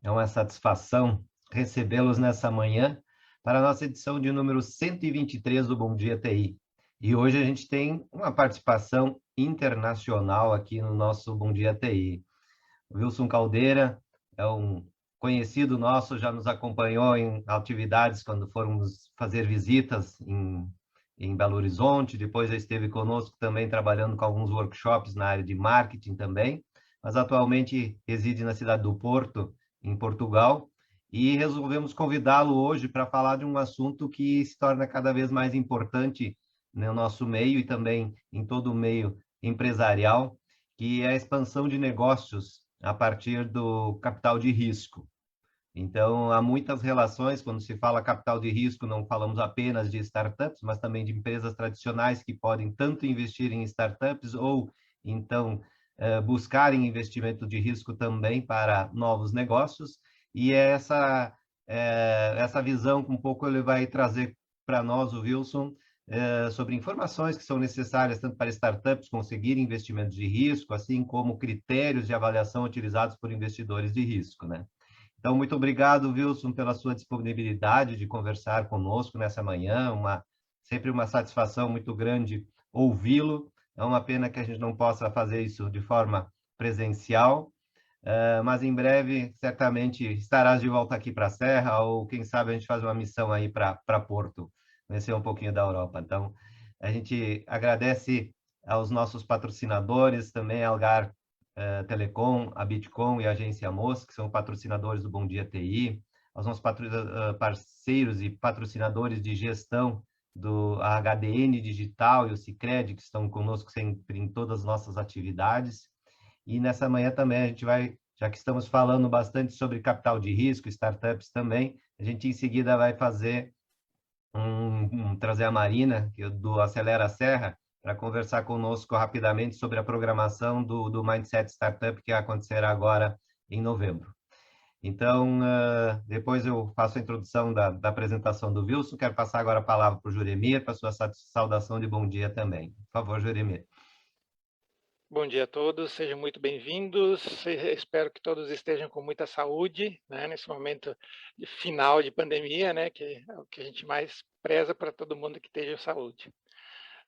É uma satisfação recebê-los nessa manhã para a nossa edição de número 123 do Bom Dia TI. E hoje a gente tem uma participação internacional aqui no nosso Bom Dia TI. O Wilson Caldeira é um conhecido nosso, já nos acompanhou em atividades quando fomos fazer visitas em Belo Horizonte, depois já esteve conosco também trabalhando com alguns workshops na área de marketing também, mas atualmente reside na cidade do Porto, em Portugal, e resolvemos convidá-lo hoje para falar de um assunto que se torna cada vez mais importante no nosso meio e também em todo o meio empresarial, que é a expansão de negócios a partir do capital de risco. Então, há muitas relações, quando se fala capital de risco, não falamos apenas de startups, mas também de empresas tradicionais que podem tanto investir em startups ou, então, buscarem investimento de risco também para novos negócios. E essa visão, um pouco, ele vai trazer para nós, o Wilson, sobre informações que são necessárias tanto para startups conseguirem investimentos de risco, assim como critérios de avaliação utilizados por investidores de risco, né? Então, muito obrigado, Wilson, pela sua disponibilidade de conversar conosco nessa manhã. Sempre uma satisfação muito grande ouvi-lo. É uma pena que a gente não possa fazer isso de forma presencial, mas em breve, certamente, estarás de volta aqui para a Serra, ou quem sabe a gente faz uma missão aí para Porto, conhecer um pouquinho da Europa. Então, a gente agradece aos nossos patrocinadores, também a Algar Telecom, a Bitcom e a Agência Moss, que são patrocinadores do Bom Dia TI, aos nossos parceiros e patrocinadores de gestão do HDN Digital e o Sicredi, que estão conosco sempre em todas as nossas atividades. E nessa manhã também a gente vai, já que estamos falando bastante sobre capital de risco, startups também, a gente em seguida vai fazer trazer a Marina, do Acelera Serra, para conversar conosco rapidamente sobre a programação do Mindset Startup, que acontecerá agora em novembro. Então, depois eu faço a introdução da apresentação do Wilson. Quero passar agora a palavra para o Juremir, para a sua saudação de bom dia também. Por favor, Juremir. Bom dia a todos, sejam muito bem-vindos. Espero que todos estejam com muita saúde, né, nesse momento de final de pandemia, né, que é o que a gente mais preza para todo mundo que esteja saúde.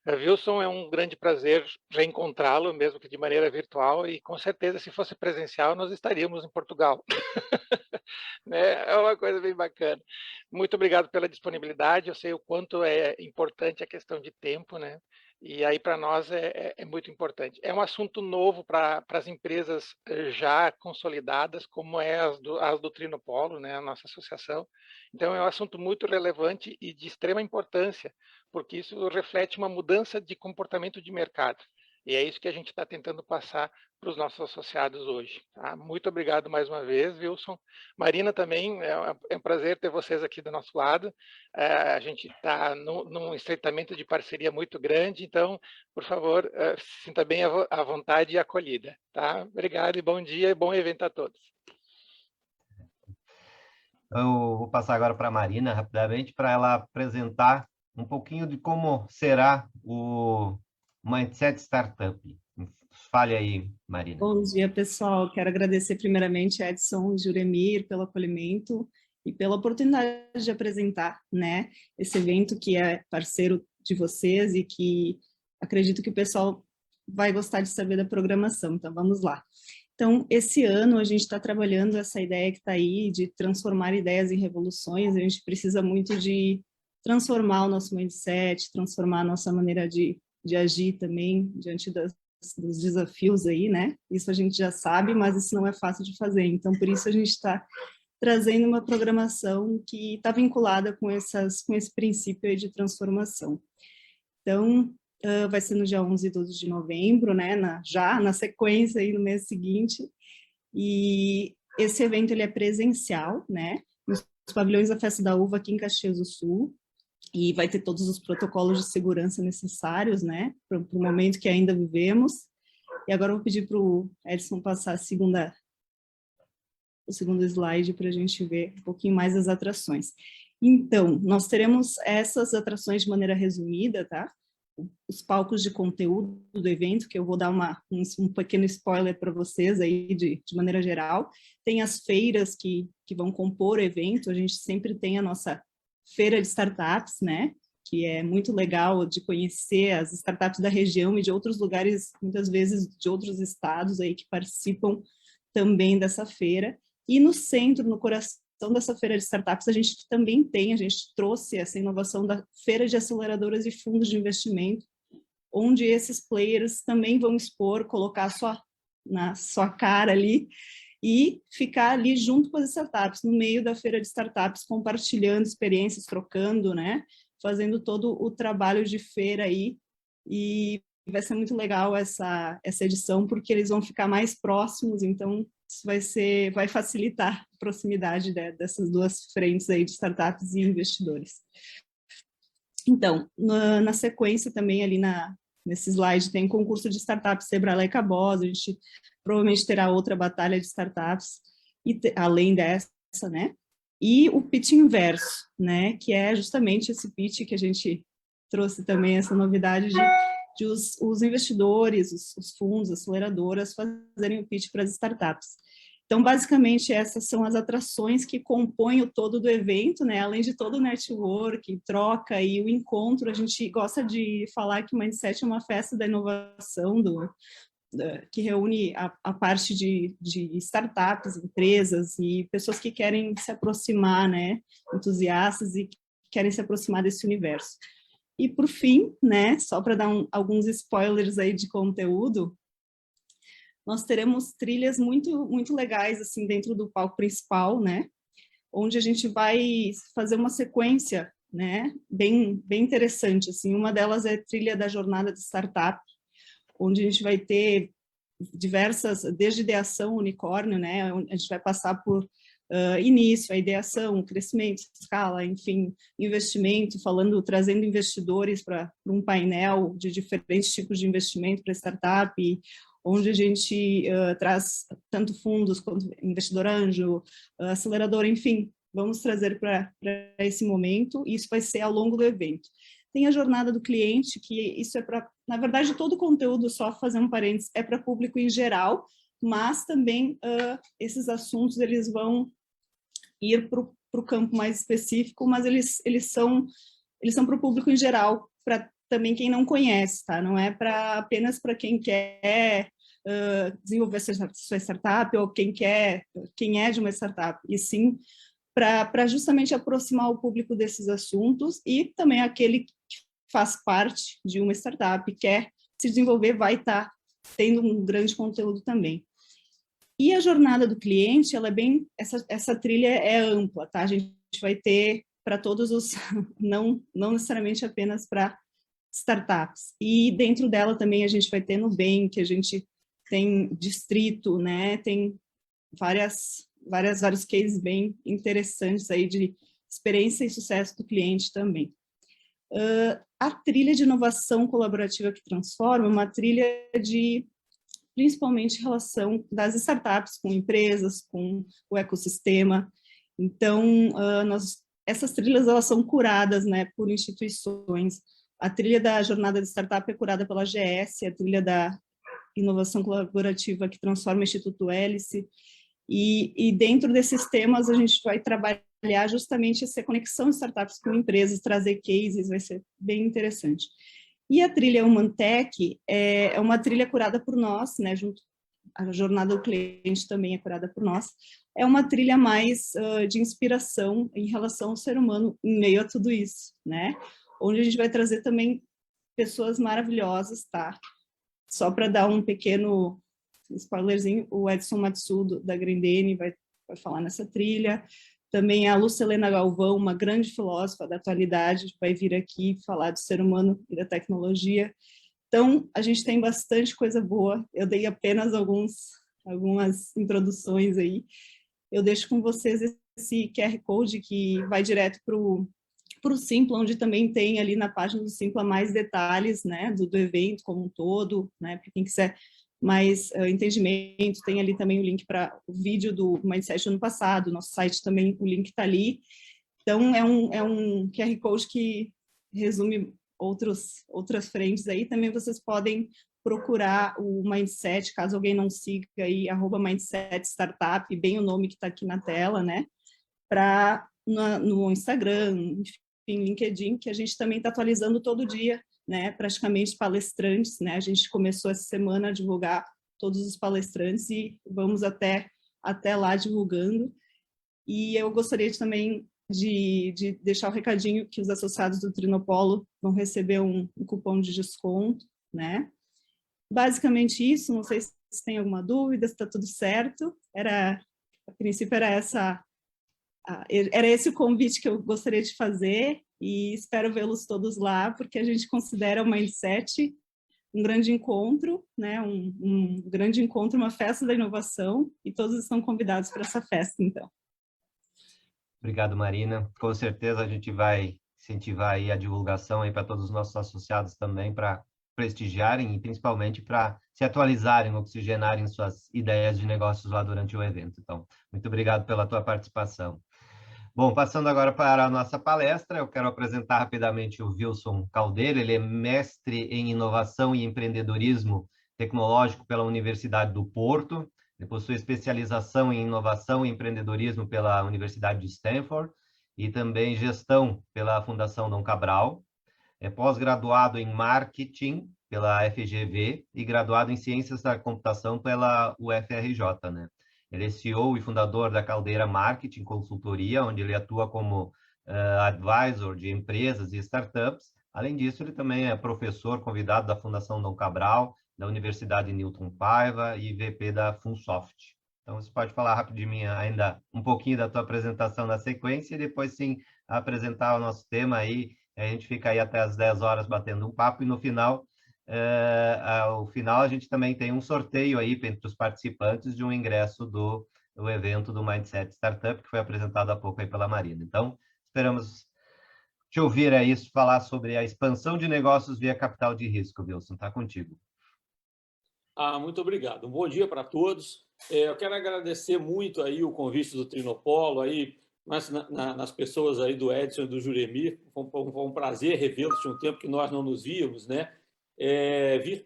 Wilson, é um grande prazer reencontrá-lo, mesmo que de maneira virtual, e com certeza, se fosse presencial, nós estaríamos em Portugal. Né? É uma coisa bem bacana. Muito obrigado pela disponibilidade, eu sei o quanto é importante a questão de tempo, né? E aí para nós é muito importante. É um assunto novo para as empresas já consolidadas, como é as do Trinopolo, né, a nossa associação. Então é um assunto muito relevante e de extrema importância, porque isso reflete uma mudança de comportamento de mercado. E é isso que a gente está tentando passar para os nossos associados hoje. Tá? Muito obrigado mais uma vez, Wilson. Marina, também é um prazer ter vocês aqui do nosso lado. A gente está num estreitamento de parceria muito grande, então, por favor, se sinta bem à vontade e acolhida. Tá? Obrigado e bom dia e bom evento a todos. Eu vou passar agora para a Marina, rapidamente, para ela apresentar um pouquinho de como será o Mindset Startup. Fale aí, Marina. Bom dia, pessoal. Quero agradecer primeiramente a Edson e Juremir pelo acolhimento e pela oportunidade de apresentar, né, esse evento que é parceiro de vocês e que acredito que o pessoal vai gostar de saber da programação. Então, vamos lá. Então, esse ano a gente está trabalhando essa ideia que está aí de transformar ideias em revoluções. A gente precisa muito de transformar o nosso mindset, transformar a nossa maneira de agir também diante dos desafios aí, né? Isso a gente já sabe, mas isso não é fácil de fazer. Então, por isso a gente está trazendo uma programação que está vinculada com esse princípio aí de transformação. Então, vai ser no dia 11 e 12 de novembro, né, já na sequência, aí no mês seguinte, e esse evento ele é presencial, né, nos pavilhões da Festa da Uva aqui em Caxias do Sul, e vai ter todos os protocolos de segurança necessários, né, para o momento que ainda vivemos. E agora eu vou pedir para o Edson passar o segundo slide para a gente ver um pouquinho mais das atrações. Então, nós teremos essas atrações de maneira resumida, tá? Os palcos de conteúdo do evento, que eu vou dar um pequeno spoiler para vocês aí de maneira geral. Tem as feiras que vão compor o evento, a gente sempre tem a nossa feira de startups, né? Que é muito legal de conhecer as startups da região e de outros lugares, muitas vezes de outros estados aí que participam também dessa feira. E no centro, no coração dessa feira de startups, a gente trouxe essa inovação da feira de aceleradoras e fundos de investimento, onde esses players também vão expor, colocar na sua cara ali e ficar ali junto com as startups, no meio da feira de startups, compartilhando experiências, trocando, né? Fazendo todo o trabalho de feira aí, e vai ser muito legal essa edição, porque eles vão ficar mais próximos, então isso vai facilitar a proximidade dessas duas frentes aí de startups e investidores. Então, na sequência também ali nesse slide tem concurso de startups Sebrae Cabos, a gente provavelmente terá outra batalha de startups, além dessa, né? E o pitch inverso, né? Que é justamente esse pitch que a gente trouxe também, essa novidade de os investidores, os fundos, aceleradoras fazerem o pitch para as startups. Então, basicamente, essas são as atrações que compõem o todo do evento, né? Além de todo o network, troca e o encontro, a gente gosta de falar que o Mindset é uma festa da inovação, que reúne a parte de startups, empresas e pessoas que querem se aproximar, né? Entusiastas e que querem se aproximar desse universo. E, por fim, né? Só para dar alguns spoilers aí de conteúdo, nós teremos trilhas muito, muito legais, assim, dentro do palco principal, né? Onde a gente vai fazer uma sequência, né? Bem interessante, assim. Uma delas é a trilha da jornada de startup, onde a gente vai ter diversas, desde ideação, unicórnio, né? A gente vai passar por início, a ideação, crescimento, escala, enfim, investimento, trazendo investidores para um painel de diferentes tipos de investimento para startup, onde a gente traz tanto fundos quanto investidor anjo, acelerador, enfim, vamos trazer para esse momento, e isso vai ser ao longo do evento. Tem a jornada do cliente, que isso é para, na verdade, todo o conteúdo, só fazer um parênteses, é para público em geral, mas também esses assuntos, eles vão ir para o campo mais específico, mas eles são para o público em geral, para também quem não conhece, tá? Não é apenas para quem quer desenvolver sua startup, ou quem é de uma startup, e sim para justamente aproximar o público desses assuntos, e também aquele que faz parte de uma startup, quer se desenvolver, vai estar tendo um grande conteúdo também. E a jornada do cliente, ela é essa trilha é ampla, tá? A gente vai ter para todos os, não necessariamente apenas para startups. E dentro dela também a gente vai ter Nubank, a gente tem distrito, né? Tem vários cases bem interessantes aí de experiência e sucesso do cliente também. A trilha de inovação colaborativa que transforma é uma trilha de, principalmente, relação das startups com empresas, com o ecossistema. Então, essas trilhas, elas são curadas, né, por instituições. A trilha da jornada de startup é curada pela AGS, a trilha da inovação colaborativa que transforma o Instituto Hélice, e dentro desses temas a gente vai trabalhar justamente essa conexão de startups com empresas, trazer cases, vai ser bem interessante. E a trilha Humantech é uma trilha curada por nós, né, junto a jornada do cliente também é curada por nós, é uma trilha mais de inspiração em relação ao ser humano em meio a tudo isso, né? Onde a gente vai trazer também pessoas maravilhosas, tá? Só para dar um pequeno spoilerzinho, o Edson Matsudo, da Grendene, vai falar nessa trilha. Também a Lucilena Galvão, uma grande filósofa da atualidade, vai vir aqui falar do ser humano e da tecnologia. Então, a gente tem bastante coisa boa. Eu dei apenas algumas introduções aí. Eu deixo com vocês esse QR Code que vai direto para o Simpla, onde também tem ali na página do Simpla mais detalhes, né, do evento como um todo, né, para quem quiser mais entendimento, tem ali também o link para o vídeo do Mindset do ano passado, nosso site também, o link está ali. Então, é um QR Code que resume outras frentes aí. Também vocês podem procurar o Mindset, caso alguém não siga aí, @Mindset Startup, bem o nome que está aqui na tela, né? No Instagram, enfim, LinkedIn, que a gente também está atualizando todo dia, né? Praticamente palestrantes, né? A gente começou essa semana a divulgar todos os palestrantes e vamos até lá divulgando. E eu gostaria também de deixar o recadinho que os associados do Trinopolo vão receber um cupom de desconto, né? Basicamente isso, não sei se tem alguma dúvida, se está tudo certo. A princípio era esse o convite que eu gostaria de fazer e espero vê-los todos lá, porque a gente considera o Mindset um grande encontro, né? Um grande encontro, uma festa da inovação, e todos estão convidados para essa festa, então. Obrigado, Marina. Com certeza a gente vai incentivar aí a divulgação aí para todos os nossos associados também, para prestigiarem e principalmente para se atualizarem, oxigenarem suas ideias de negócios lá durante o evento. Então, muito obrigado pela tua participação. Bom, passando agora para a nossa palestra, eu quero apresentar rapidamente o Wilson Caldeira. Ele é mestre em inovação e empreendedorismo tecnológico pela Universidade do Porto. Ele possui especialização em inovação e empreendedorismo pela Universidade de Stanford e também gestão pela Fundação Dom Cabral. É pós-graduado em marketing pela FGV e graduado em ciências da computação pela UFRJ, né? Ele é CEO e fundador da Caldeira Marketing Consultoria, onde ele atua como advisor de empresas e startups. Além disso, ele também é professor convidado da Fundação Dom Cabral, da Universidade Newton Paiva e VP da Funsoft. Então, você pode falar rapidinho ainda um pouquinho da tua apresentação na sequência e depois, sim, apresentar o nosso tema aí. A gente fica aí até as 10 horas batendo um papo e no final... ao final a gente também tem um sorteio aí entre os participantes de um ingresso do evento do Mindset Startup, que foi apresentado há pouco aí pela Marina. Então, esperamos te ouvir aí falar sobre a expansão de negócios via capital de risco, Wilson. Está contigo. Muito obrigado. Um bom dia para todos. Eu quero agradecer muito aí o convite do Trinopolo, aí, nas pessoas aí do Edson e do Juremi. Foi um prazer revê-los, tinha um tempo que nós não nos víamos, né?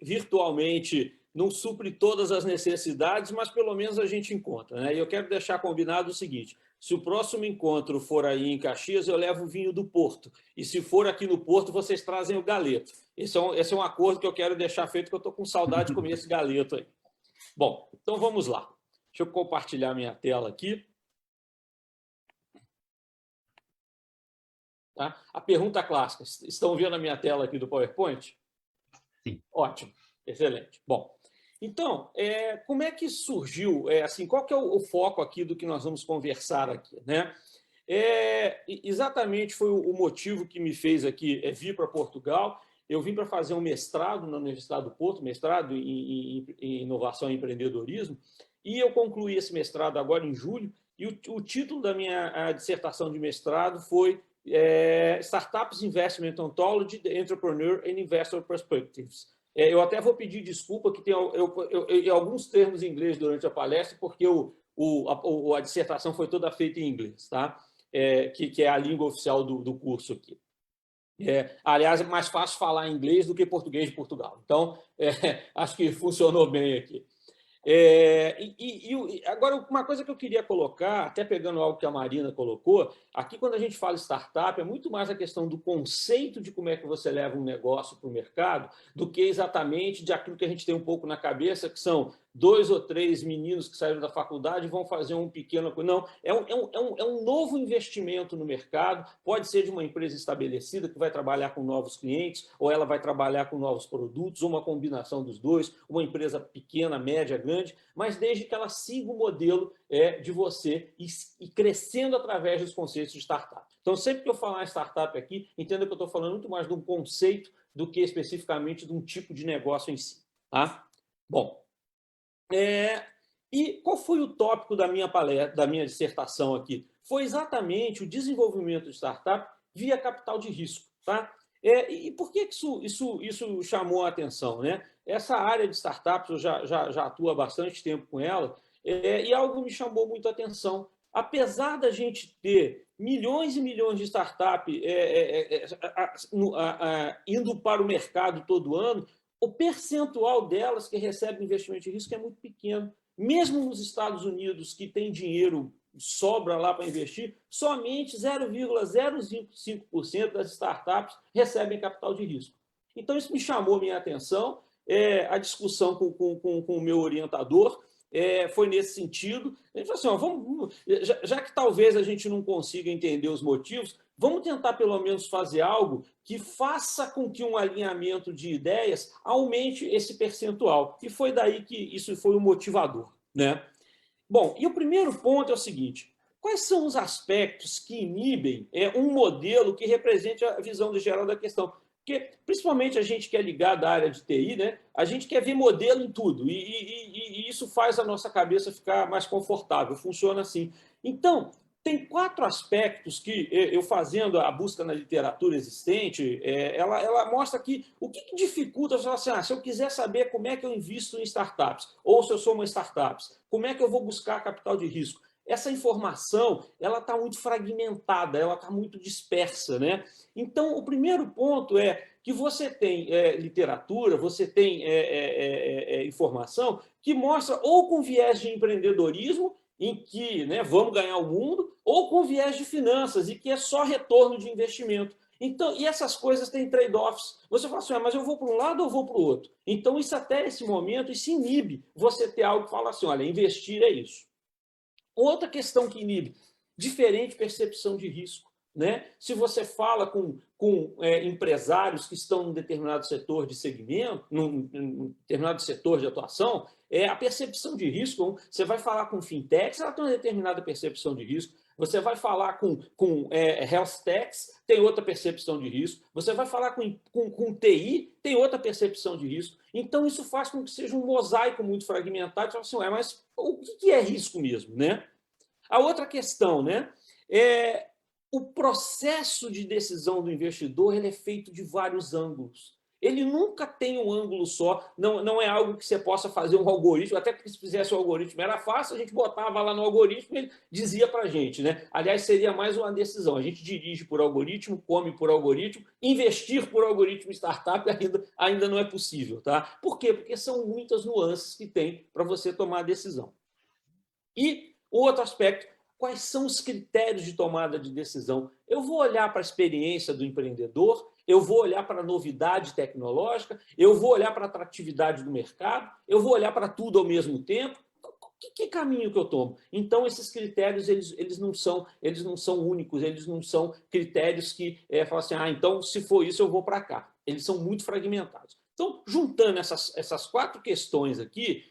Virtualmente não supre todas as necessidades, mas pelo menos a gente encontra, né? E eu quero deixar combinado o seguinte: se o próximo encontro for aí em Caxias, eu levo o vinho do Porto, e se for aqui no Porto, vocês trazem o galeto. Esse é um acordo que eu quero deixar feito, que eu estou com saudade de comer esse galeto aí. Bom, então vamos lá. Deixa eu compartilhar minha tela aqui. Tá? A pergunta clássica: estão vendo a minha tela aqui do PowerPoint? Sim. Ótimo, excelente. Bom, então, como é que surgiu? Assim, qual que é o foco aqui do que nós vamos conversar aqui, né? Exatamente foi o motivo que me fez aqui vir para Portugal. Eu vim para fazer um mestrado na Universidade do Porto, mestrado em inovação e empreendedorismo, e eu concluí esse mestrado agora em julho, e o título da minha dissertação de mestrado foi Startups Investment Ontology, the Entrepreneur and Investor Perspectives. Eu até vou pedir desculpa que tem alguns termos em inglês durante a palestra, porque a dissertação foi toda feita em inglês, tá? Que é a língua oficial do curso aqui. Aliás, é mais fácil falar inglês do que português de Portugal. Então, acho que funcionou bem aqui. Agora, uma coisa que eu queria colocar, até pegando algo que a Marina colocou, aqui quando a gente fala startup, é muito mais a questão do conceito de como é que você leva um negócio para o mercado, do que exatamente de aquilo que a gente tem um pouco na cabeça, que são 2 ou 3 meninos que saíram da faculdade vão fazer um pequeno... Não, é um novo investimento no mercado, pode ser de uma empresa estabelecida que vai trabalhar com novos clientes, ou ela vai trabalhar com novos produtos, ou uma combinação dos dois, uma empresa pequena, média, grande, mas desde que ela siga o modelo de você e crescendo através dos conceitos de startup. Então, sempre que eu falar em startup aqui, entenda que eu estou falando muito mais de um conceito do que especificamente de um tipo de negócio em si. Tá? Bom, e qual foi o tópico da minha palestra, da minha dissertação aqui? Foi exatamente o desenvolvimento de startup via capital de risco. Tá? E por que isso chamou a atenção? Né? Essa área de startups, eu já atuo há bastante tempo com ela, e algo me chamou muito a atenção. Apesar da gente ter milhões e milhões de startups indo para o mercado todo ano, o percentual delas que recebem investimento de risco é muito pequeno. Mesmo nos Estados Unidos, que tem dinheiro, sobra lá para investir, somente 0,05% das startups recebem capital de risco. Então, isso me chamou minha atenção. A discussão com o meu orientador foi nesse sentido. Ele falou assim, já que talvez a gente não consiga entender os motivos, vamos tentar pelo menos fazer algo que faça com que um alinhamento de ideias aumente esse percentual. E foi daí que isso foi o motivador. Né? Bom, e o primeiro ponto é o seguinte, quais são os aspectos que inibem um modelo que represente a visão geral da questão? Porque, principalmente, a gente que é ligado à área de TI, né? A gente quer ver modelo em tudo, e isso faz a nossa cabeça ficar mais confortável, funciona assim. Então, tem 4 aspectos que, eu fazendo a busca na literatura existente, ela mostra que o que dificulta, assim, se eu quiser saber como é que eu invisto em startups, ou se eu sou uma startup, como é que eu vou buscar capital de risco? Essa informação ela está muito fragmentada, ela está muito dispersa. Né? Então, o primeiro ponto é que você tem literatura, você tem informação que mostra ou com viés de empreendedorismo, em que vamos ganhar o mundo, ou com viés de finanças, e que é só retorno de investimento. Então, e essas coisas têm trade-offs. Você fala assim, mas eu vou para um lado ou vou para o outro? Então, isso até esse momento, isso inibe você ter algo que fala assim, olha, investir é isso. Outra questão que inibe, diferente percepção de risco. Né? Se você fala com empresários que estão num determinado setor de segmento, num determinado setor de atuação, a percepção de risco, você vai falar com fintechs, ela tem uma determinada percepção de risco, você vai falar com health techs, tem outra percepção de risco, você vai falar com TI, tem outra percepção de risco. Então, isso faz com que seja um mosaico muito fragmentado, você fala assim, mas o que é risco mesmo? Né? A outra questão, né, o processo de decisão do investidor ele é feito de vários ângulos. Ele nunca tem um ângulo só, não é algo que você possa fazer um algoritmo, até porque se fizesse um algoritmo era fácil, a gente botava lá no algoritmo e ele dizia para a gente. Né? Aliás, seria mais uma decisão. A gente dirige por algoritmo, come por algoritmo, investir por algoritmo em startup ainda não é possível. Tá? Por quê? Porque são muitas nuances que tem para você tomar a decisão. E o outro aspecto, quais são os critérios de tomada de decisão? Eu vou olhar para a experiência do empreendedor, eu vou olhar para a novidade tecnológica, eu vou olhar para a atratividade do mercado, eu vou olhar para tudo ao mesmo tempo. Que caminho que eu tomo? Então, esses critérios eles não são únicos, eles não são critérios que falam assim, então, se for isso, eu vou para cá. Eles são muito fragmentados. Então, juntando essas 4 questões aqui,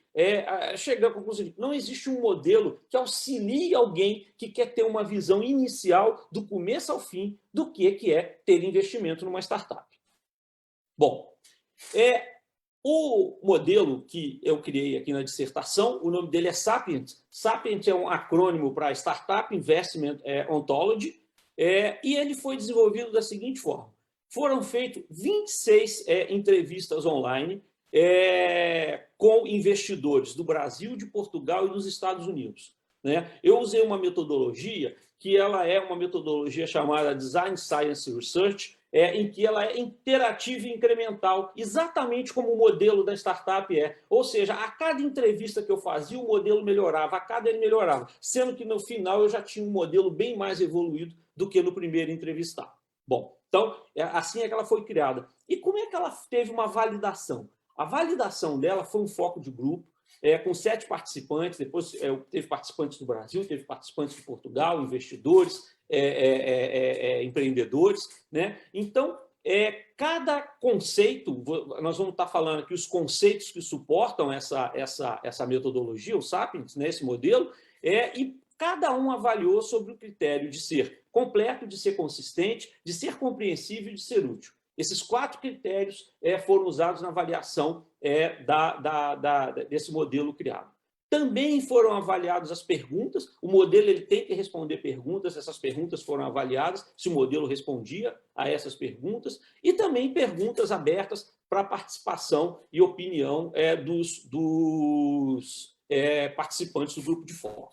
chega à conclusão de que não existe um modelo que auxilie alguém que quer ter uma visão inicial, do começo ao fim, do que é ter investimento numa startup. Bom, o modelo que eu criei aqui na dissertação, o nome dele é Sapient. Sapient é um acrônimo para Startup Investment Ontology, e ele foi desenvolvido da seguinte forma. Foram feitas 26 entrevistas online com investidores do Brasil, de Portugal e dos Estados Unidos. Né? Eu usei uma metodologia que ela é uma metodologia chamada Design Science Research, em que ela é interativa e incremental, exatamente como o modelo da startup é. Ou seja, a cada entrevista que eu fazia, o modelo melhorava, a cada ele melhorava, sendo que no final eu já tinha um modelo bem mais evoluído do que no primeiro entrevistado. Bom, então, assim é que ela foi criada. E como é que ela teve uma validação? A validação dela foi um foco de grupo, com 7 participantes, depois teve participantes do Brasil, teve participantes de Portugal, investidores, empreendedores, né? Então, cada conceito, nós vamos estar falando aqui os conceitos que suportam essa metodologia, o Sapiens, né, esse modelo, e cada um avaliou sobre o critério de ser completo, de ser consistente, de ser compreensível e de ser útil. Esses 4 critérios foram usados na avaliação desse modelo criado. Também foram avaliadas as perguntas, o modelo ele tem que responder perguntas, essas perguntas foram avaliadas, se o modelo respondia a essas perguntas, e também perguntas abertas para participação e opinião dos participantes do grupo de foco.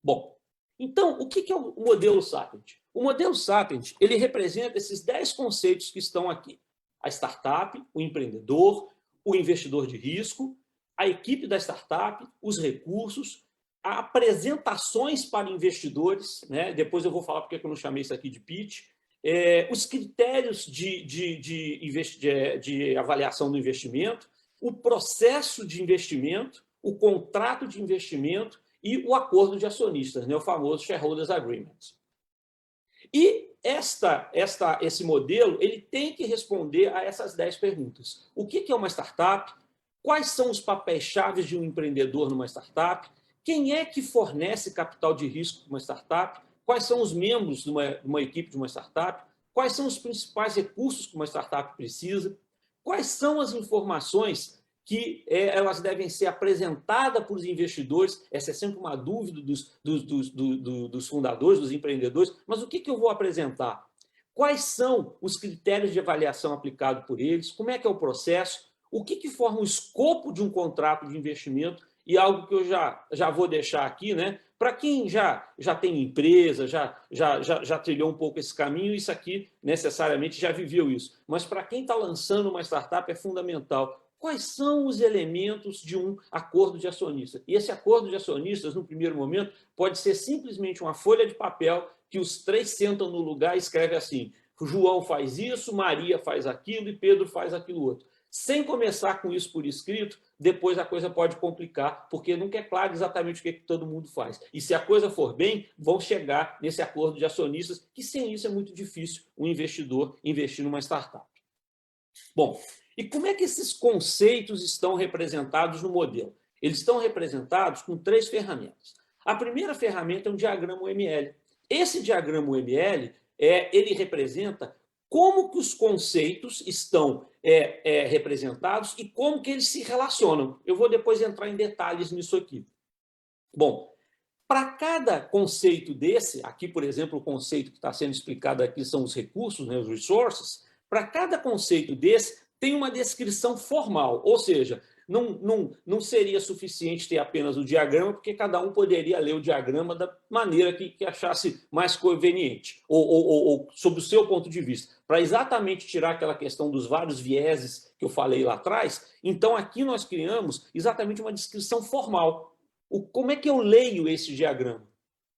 Bom, então, o que é o modelo Sapient? O modelo Sapient ele representa esses 10 conceitos que estão aqui. A startup, o empreendedor, o investidor de risco, a equipe da startup, os recursos, apresentações para investidores, né? Depois eu vou falar porque eu não chamei isso aqui de pitch, os critérios de avaliação do investimento, o processo de investimento, o contrato de investimento e o acordo de acionistas, né? O famoso Shareholders Agreement. E esse modelo ele tem que responder a essas 10 perguntas. O que é uma startup? Quais são os papéis-chave de um empreendedor numa startup? Quem é que fornece capital de risco para uma startup? Quais são os membros de uma equipe de uma startup? Quais são os principais recursos que uma startup precisa? Quais são as informações que elas devem ser apresentadas para os investidores? Essa é sempre uma dúvida dos fundadores, dos empreendedores. Mas o que eu vou apresentar? Quais são os critérios de avaliação aplicados por eles? Como é que é o processo? O que forma o escopo de um contrato de investimento? E algo que eu já vou deixar aqui, né? Para quem já tem empresa, já trilhou um pouco esse caminho, isso aqui necessariamente já viveu isso. Mas para quem está lançando uma startup é fundamental. Quais são os elementos de um acordo de acionistas? E esse acordo de acionistas, no primeiro momento, pode ser simplesmente uma folha de papel que os 3 sentam no lugar e escrevem assim: João faz isso, Maria faz aquilo e Pedro faz aquilo outro. Sem começar com isso por escrito, depois a coisa pode complicar, porque nunca é claro exatamente o que todo mundo faz. E se a coisa for bem, vão chegar nesse acordo de acionistas, que sem isso é muito difícil um investidor investir numa startup. Bom, e como é que esses conceitos estão representados no modelo? Eles estão representados com 3 ferramentas. A primeira ferramenta é um diagrama UML. Esse diagrama UML, ele representa como que os conceitos estão representados e como que eles se relacionam. Eu vou depois entrar em detalhes nisso aqui. Bom, para cada conceito desse, aqui, por exemplo, o conceito que está sendo explicado aqui são os recursos, né, os resources, para cada conceito desse tem uma descrição formal, ou seja, não seria suficiente ter apenas o diagrama, porque cada um poderia ler o diagrama da maneira que achasse mais conveniente, ou sob o seu ponto de vista, para exatamente tirar aquela questão dos vários vieses que eu falei lá atrás. Então, aqui nós criamos exatamente uma descrição formal. Como é que eu leio esse diagrama?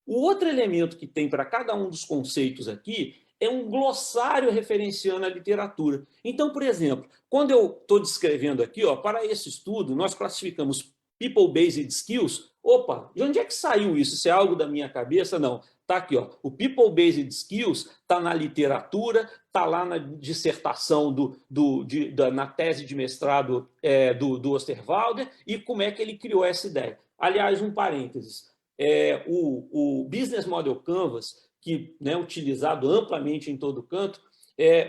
O outro elemento que tem para cada um dos conceitos aqui é um glossário referenciando a literatura. Então, por exemplo, quando eu estou descrevendo aqui, para esse estudo, nós classificamos People-Based Skills. Opa, de onde é que saiu isso? Isso é algo da minha cabeça? Não. Está aqui, o People-Based Skills está na literatura, está lá na dissertação, na tese de mestrado do Osterwalder, e como é que ele criou essa ideia. Aliás, um parênteses, o Business Model Canvas, que é utilizado amplamente em todo canto,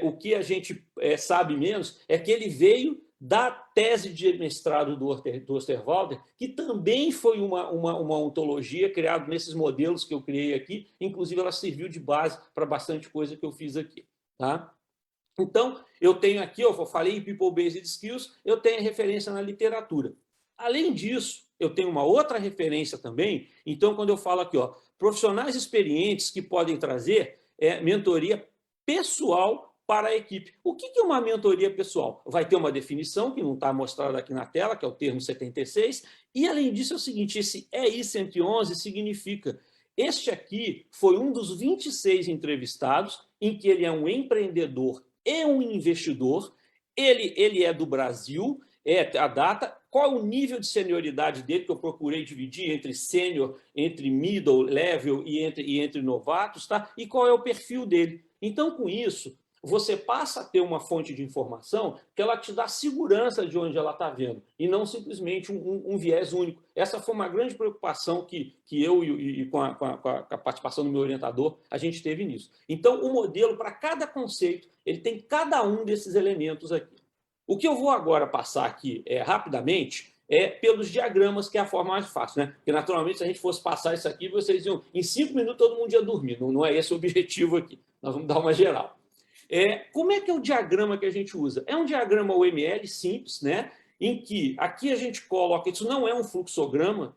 o que a gente sabe menos é que ele veio da tese de mestrado do Osterwalder, que também foi uma ontologia criada nesses modelos que eu criei aqui, inclusive ela serviu de base para bastante coisa que eu fiz aqui. Tá? Então, eu tenho aqui, eu falei em People-Based Skills, eu tenho referência na literatura. Além disso, eu tenho uma outra referência também. Então, quando eu falo aqui, profissionais experientes que podem trazer mentoria pessoal para a equipe. O que é uma mentoria pessoal? Vai ter uma definição, que não está mostrada aqui na tela, que é o termo 76, e, além disso, é o seguinte, esse EI 111 significa, este aqui foi um dos 26 entrevistados, em que ele é um empreendedor e um investidor, ele é do Brasil, a data, qual é o nível de senioridade dele, que eu procurei dividir entre sênior, entre middle level e entre novatos, tá? E qual é o perfil dele. Então, com isso, você passa a ter uma fonte de informação que ela te dá segurança de onde ela está vendo, e não simplesmente um viés único. Essa foi uma grande preocupação que eu e com a participação do meu orientador, a gente teve nisso. Então, o modelo, para cada conceito, ele tem cada um desses elementos aqui. O que eu vou agora passar aqui rapidamente pelos diagramas, que é a forma mais fácil, né? Porque, naturalmente, se a gente fosse passar isso aqui, vocês iam, em 5 minutos, todo mundo ia dormir. Não é esse o objetivo aqui. Nós vamos dar uma geral. Como é que é o diagrama que a gente usa? É um diagrama UML simples, né? Em que aqui a gente coloca, isso não é um fluxograma,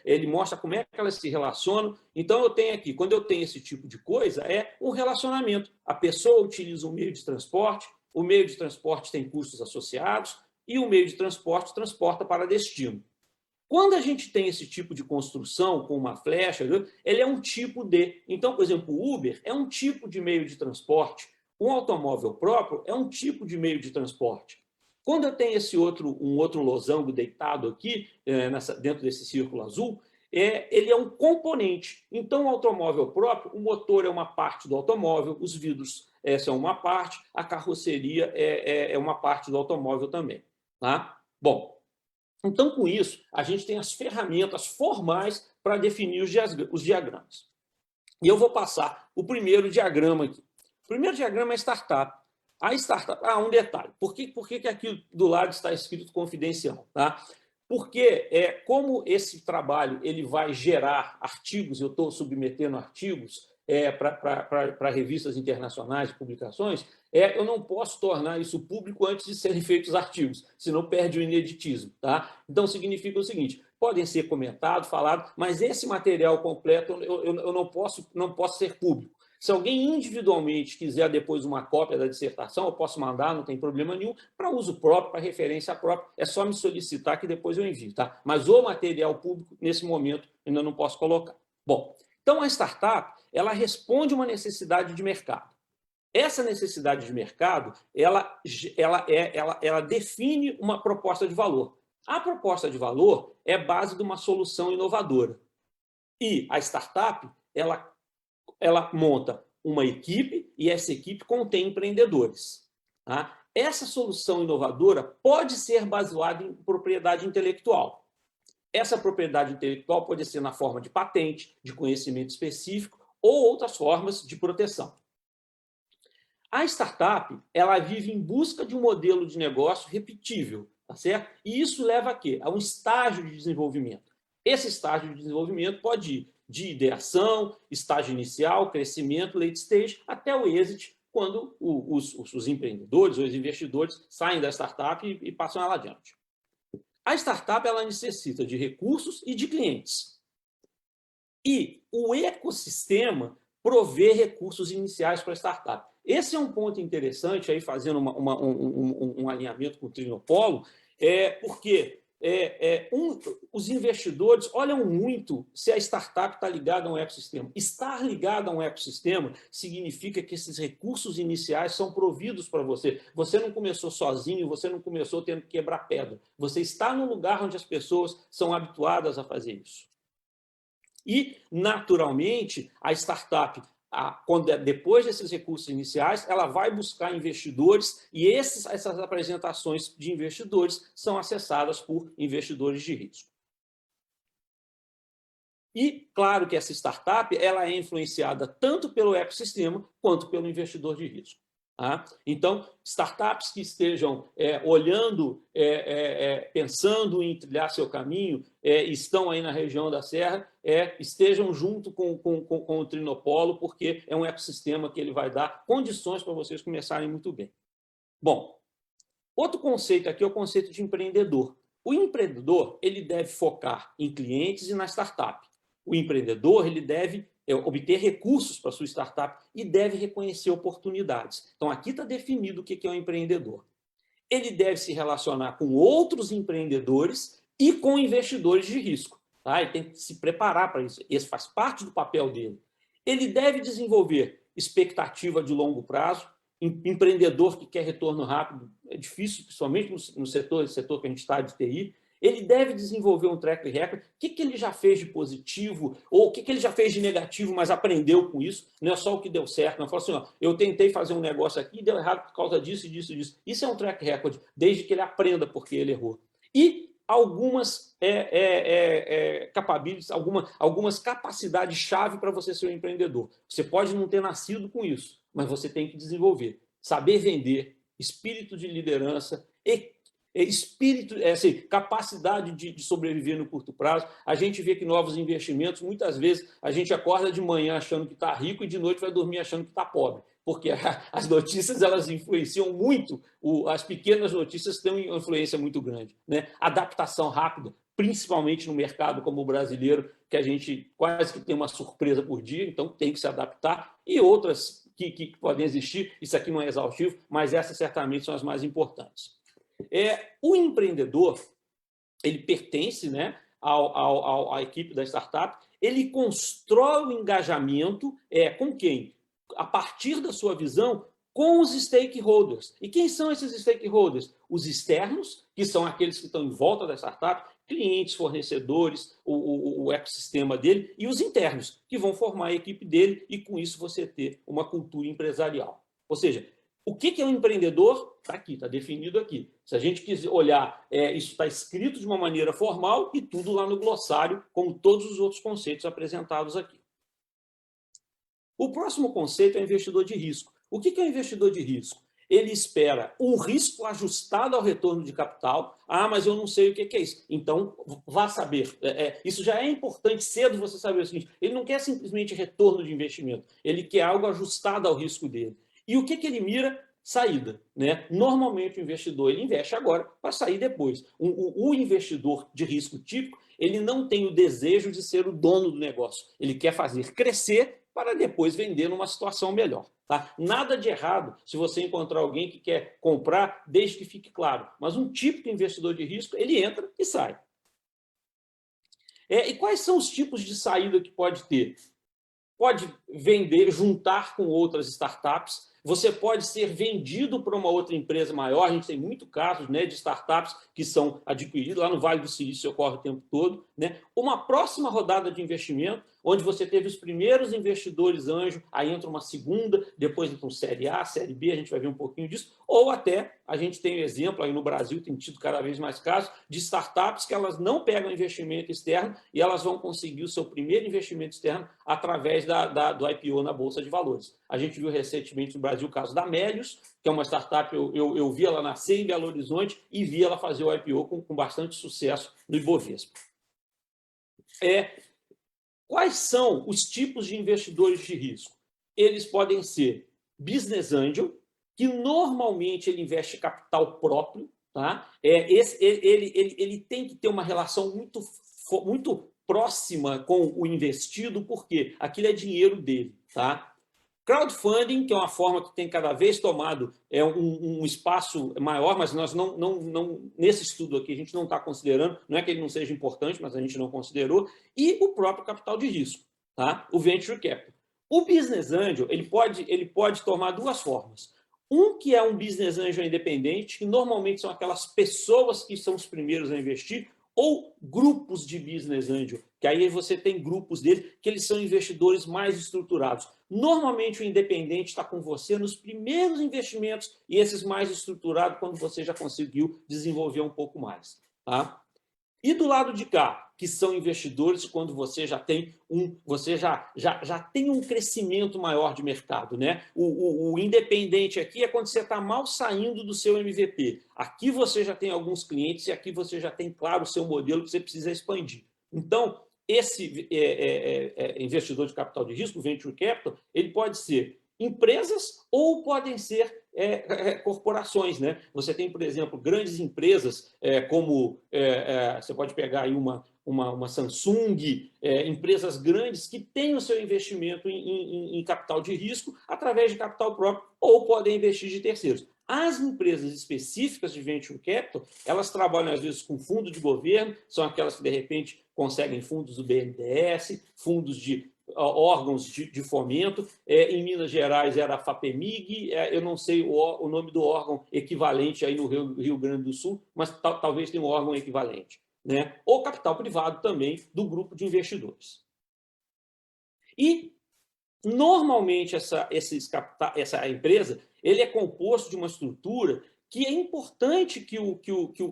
ele mostra como é que elas se relacionam. Então, eu tenho aqui, quando eu tenho esse tipo de coisa, é um relacionamento. A pessoa utiliza um meio de transporte, o meio de transporte tem custos associados e o meio de transporte transporta para destino. Quando a gente tem esse tipo de construção com uma flecha, ele é um tipo de... Então, por exemplo, o Uber é um tipo de meio de transporte, um automóvel próprio é um tipo de meio de transporte. Quando eu tenho um outro losango deitado aqui, dentro desse círculo azul, ele é um componente. Então, o automóvel próprio, o motor é uma parte do automóvel, os vidros são uma parte, a carroceria é uma parte do automóvel também. Tá? Bom, então, com isso, a gente tem as ferramentas formais para definir os diagramas. E eu vou passar o primeiro diagrama aqui. O primeiro diagrama é a startup. A startup... um detalhe. Por que aqui do lado está escrito confidencial? Tá? Porque, como esse trabalho ele vai gerar artigos, eu estou submetendo artigos para revistas internacionais, publicações, eu não posso tornar isso público antes de serem feitos artigos, senão perde o ineditismo. Tá? Então, significa o seguinte, podem ser comentados, falados, mas esse material completo eu não posso ser público. Se alguém individualmente quiser depois uma cópia da dissertação, eu posso mandar, não tem problema nenhum, para uso próprio, para referência própria, é só me solicitar que depois eu envio. Tá? Mas o material público, nesse momento, ainda não posso colocar. Bom, então a startup, ela responde uma necessidade de mercado. Essa necessidade de mercado, ela define uma proposta de valor. A proposta de valor é base de uma solução inovadora. E a startup, ela monta uma equipe e essa equipe contém empreendedores. Tá? Essa solução inovadora pode ser baseada em propriedade intelectual. Essa propriedade intelectual pode ser na forma de patente, de conhecimento específico ou outras formas de proteção. A startup, ela vive em busca de um modelo de negócio repetível, tá certo? E isso leva a quê? A um estágio de desenvolvimento. Esse estágio de desenvolvimento pode ir de ideação, estágio inicial, crescimento, late stage, até o exit, quando os empreendedores ou os investidores saem da startup e passam ela adiante. A startup ela necessita de recursos e de clientes. E o ecossistema provê recursos iniciais para a startup. Esse é um ponto interessante, aí fazendo um alinhamento com o Trinopolo, porque os investidores olham muito se a startup está ligada a um ecossistema. Estar ligado a um ecossistema significa que esses recursos iniciais são providos para você. Você não começou sozinho, você não começou tendo que quebrar pedra. Você está no lugar onde as pessoas são habituadas a fazer isso. E, naturalmente, a startup, depois desses recursos iniciais, ela vai buscar investidores e essas apresentações de investidores são acessadas por investidores de risco. E, claro que essa startup ela é influenciada tanto pelo ecossistema quanto pelo investidor de risco. Tá? Então, startups que estejam olhando, pensando em trilhar seu caminho, estão aí na região da Serra, estejam junto com o Trinopolo, porque é um ecossistema que ele vai dar condições para vocês começarem muito bem. Bom, outro conceito aqui é o conceito de empreendedor. O empreendedor ele deve focar em clientes e na startup. O empreendedor ele deve obter recursos para sua startup e deve reconhecer oportunidades. Então, aqui está definido o que é um empreendedor. Ele deve se relacionar com outros empreendedores e com investidores de risco. Tá? Ele tem que se preparar para isso. Esse faz parte do papel dele. Ele deve desenvolver expectativa de longo prazo. empreendedor que quer retorno rápido, é difícil, principalmente no setor que a gente está de TI, ele deve desenvolver um track record. O que ele já fez de positivo, ou o que ele já fez de negativo, mas aprendeu com isso. Não é só o que deu certo. Não fala assim, ó, eu tentei fazer um negócio aqui e deu errado por causa disso, disso, disso. Isso é um track record, desde que ele aprenda porque ele errou. E algumas capabilities, algumas capacidades-chave para você ser um empreendedor. Você pode não ter nascido com isso, mas você tem que desenvolver. Saber vender, espírito de liderança, espírito, capacidade de sobreviver no curto prazo. A gente vê que novos investimentos, muitas vezes, a gente acorda de manhã achando que está rico e de noite vai dormir achando que está pobre. Porque as notícias elas influenciam muito, as pequenas notícias têm uma influência muito grande, né? Adaptação rápida, principalmente no mercado como o brasileiro, que a gente quase que tem uma surpresa por dia, então tem que se adaptar, e outras que podem existir, isso aqui não é exaustivo, mas essas certamente são as mais importantes. O empreendedor, ele pertence, né, à equipe da startup, ele constrói o engajamento com quem? A partir da sua visão, com os stakeholders. E quem são esses stakeholders? Os externos, que são aqueles que estão em volta da startup, clientes, fornecedores, o ecossistema dele, e os internos, que vão formar a equipe dele, e com isso você ter uma cultura empresarial. Ou seja, o que é um empreendedor? Está aqui, está definido aqui. Se a gente quiser olhar, isso está escrito de uma maneira formal e tudo lá no glossário, como todos os outros conceitos apresentados aqui. O próximo conceito é investidor de risco. O que é um investidor de risco? Ele espera um risco ajustado ao retorno de capital. Ah, mas eu não sei o que é isso. Então, vá saber. Isso já é importante cedo você saber o seguinte. Ele não quer simplesmente retorno de investimento. Ele quer algo ajustado ao risco dele. E o que ele mira? Saída, né? Normalmente o investidor ele investe agora para sair depois. O investidor de risco típico, ele não tem o desejo de ser o dono do negócio. Ele quer fazer crescer para depois vender numa situação melhor. Tá? Nada de errado se você encontrar alguém que quer comprar, desde que fique claro. Mas um típico investidor de risco, ele entra e sai. E quais são os tipos de saída que pode ter? Pode vender, juntar com outras startups. Você pode ser vendido para uma outra empresa maior. A gente tem muitos casos, né, de startups que são adquiridas. Lá no Vale do Silício ocorre o tempo todo, né? Uma próxima rodada de investimento, onde você teve os primeiros investidores anjo, aí entra uma segunda, depois entra um série A, série B, a gente vai ver um pouquinho disso. Ou até, a gente tem um exemplo, aí no Brasil tem tido cada vez mais casos, de startups que elas não pegam investimento externo e elas vão conseguir o seu primeiro investimento externo através do IPO na Bolsa de Valores. A gente viu recentemente no Brasil o caso da Melius, que é uma startup, eu vi ela nascer em Belo Horizonte e vi ela fazer o IPO com bastante sucesso no Ibovespa. Quais são os tipos de investidores de risco? Eles podem ser business angel, que normalmente ele investe capital próprio, tá? Ele tem que ter uma relação muito próxima com o investido, porque aquilo é dinheiro dele, tá? Crowdfunding, que é uma forma que tem cada vez tomado um espaço maior, mas nós não nesse estudo aqui a gente não está considerando, não é que ele não seja importante, mas a gente não considerou, e o próprio capital de risco, tá? O venture capital. O business angel ele pode tomar duas formas. Um que é um business angel independente, que normalmente são aquelas pessoas que são os primeiros a investir, ou grupos de business angel, que aí você tem grupos dele, que eles são investidores mais estruturados. Normalmente o independente está com você nos primeiros investimentos e esses mais estruturados quando você já conseguiu desenvolver um pouco mais. Tá? E do lado de cá, que são investidores quando você já tem um crescimento maior de mercado, né? O independente aqui é quando você está mal saindo do seu MVP. Aqui você já tem alguns clientes e aqui você já tem, claro, o seu modelo que você precisa expandir. Então, esse investidor de capital de risco, venture capital, ele pode ser empresas ou podem ser corporações, né? Você tem, por exemplo, grandes empresas como você pode pegar aí uma Samsung, empresas grandes que têm o seu investimento em capital de risco através de capital próprio ou podem investir de terceiros. As empresas específicas de venture capital, elas trabalham às vezes com fundo de governo, são aquelas que de repente conseguem fundos do BNDES, fundos de órgãos de fomento. Em Minas Gerais era a FAPEMIG, eu não sei o nome do órgão equivalente aí no Rio Grande do Sul, mas talvez tenha um órgão equivalente, né? Ou capital privado também do grupo de investidores. E, normalmente, essa empresa ele é composto de uma estrutura que é importante que o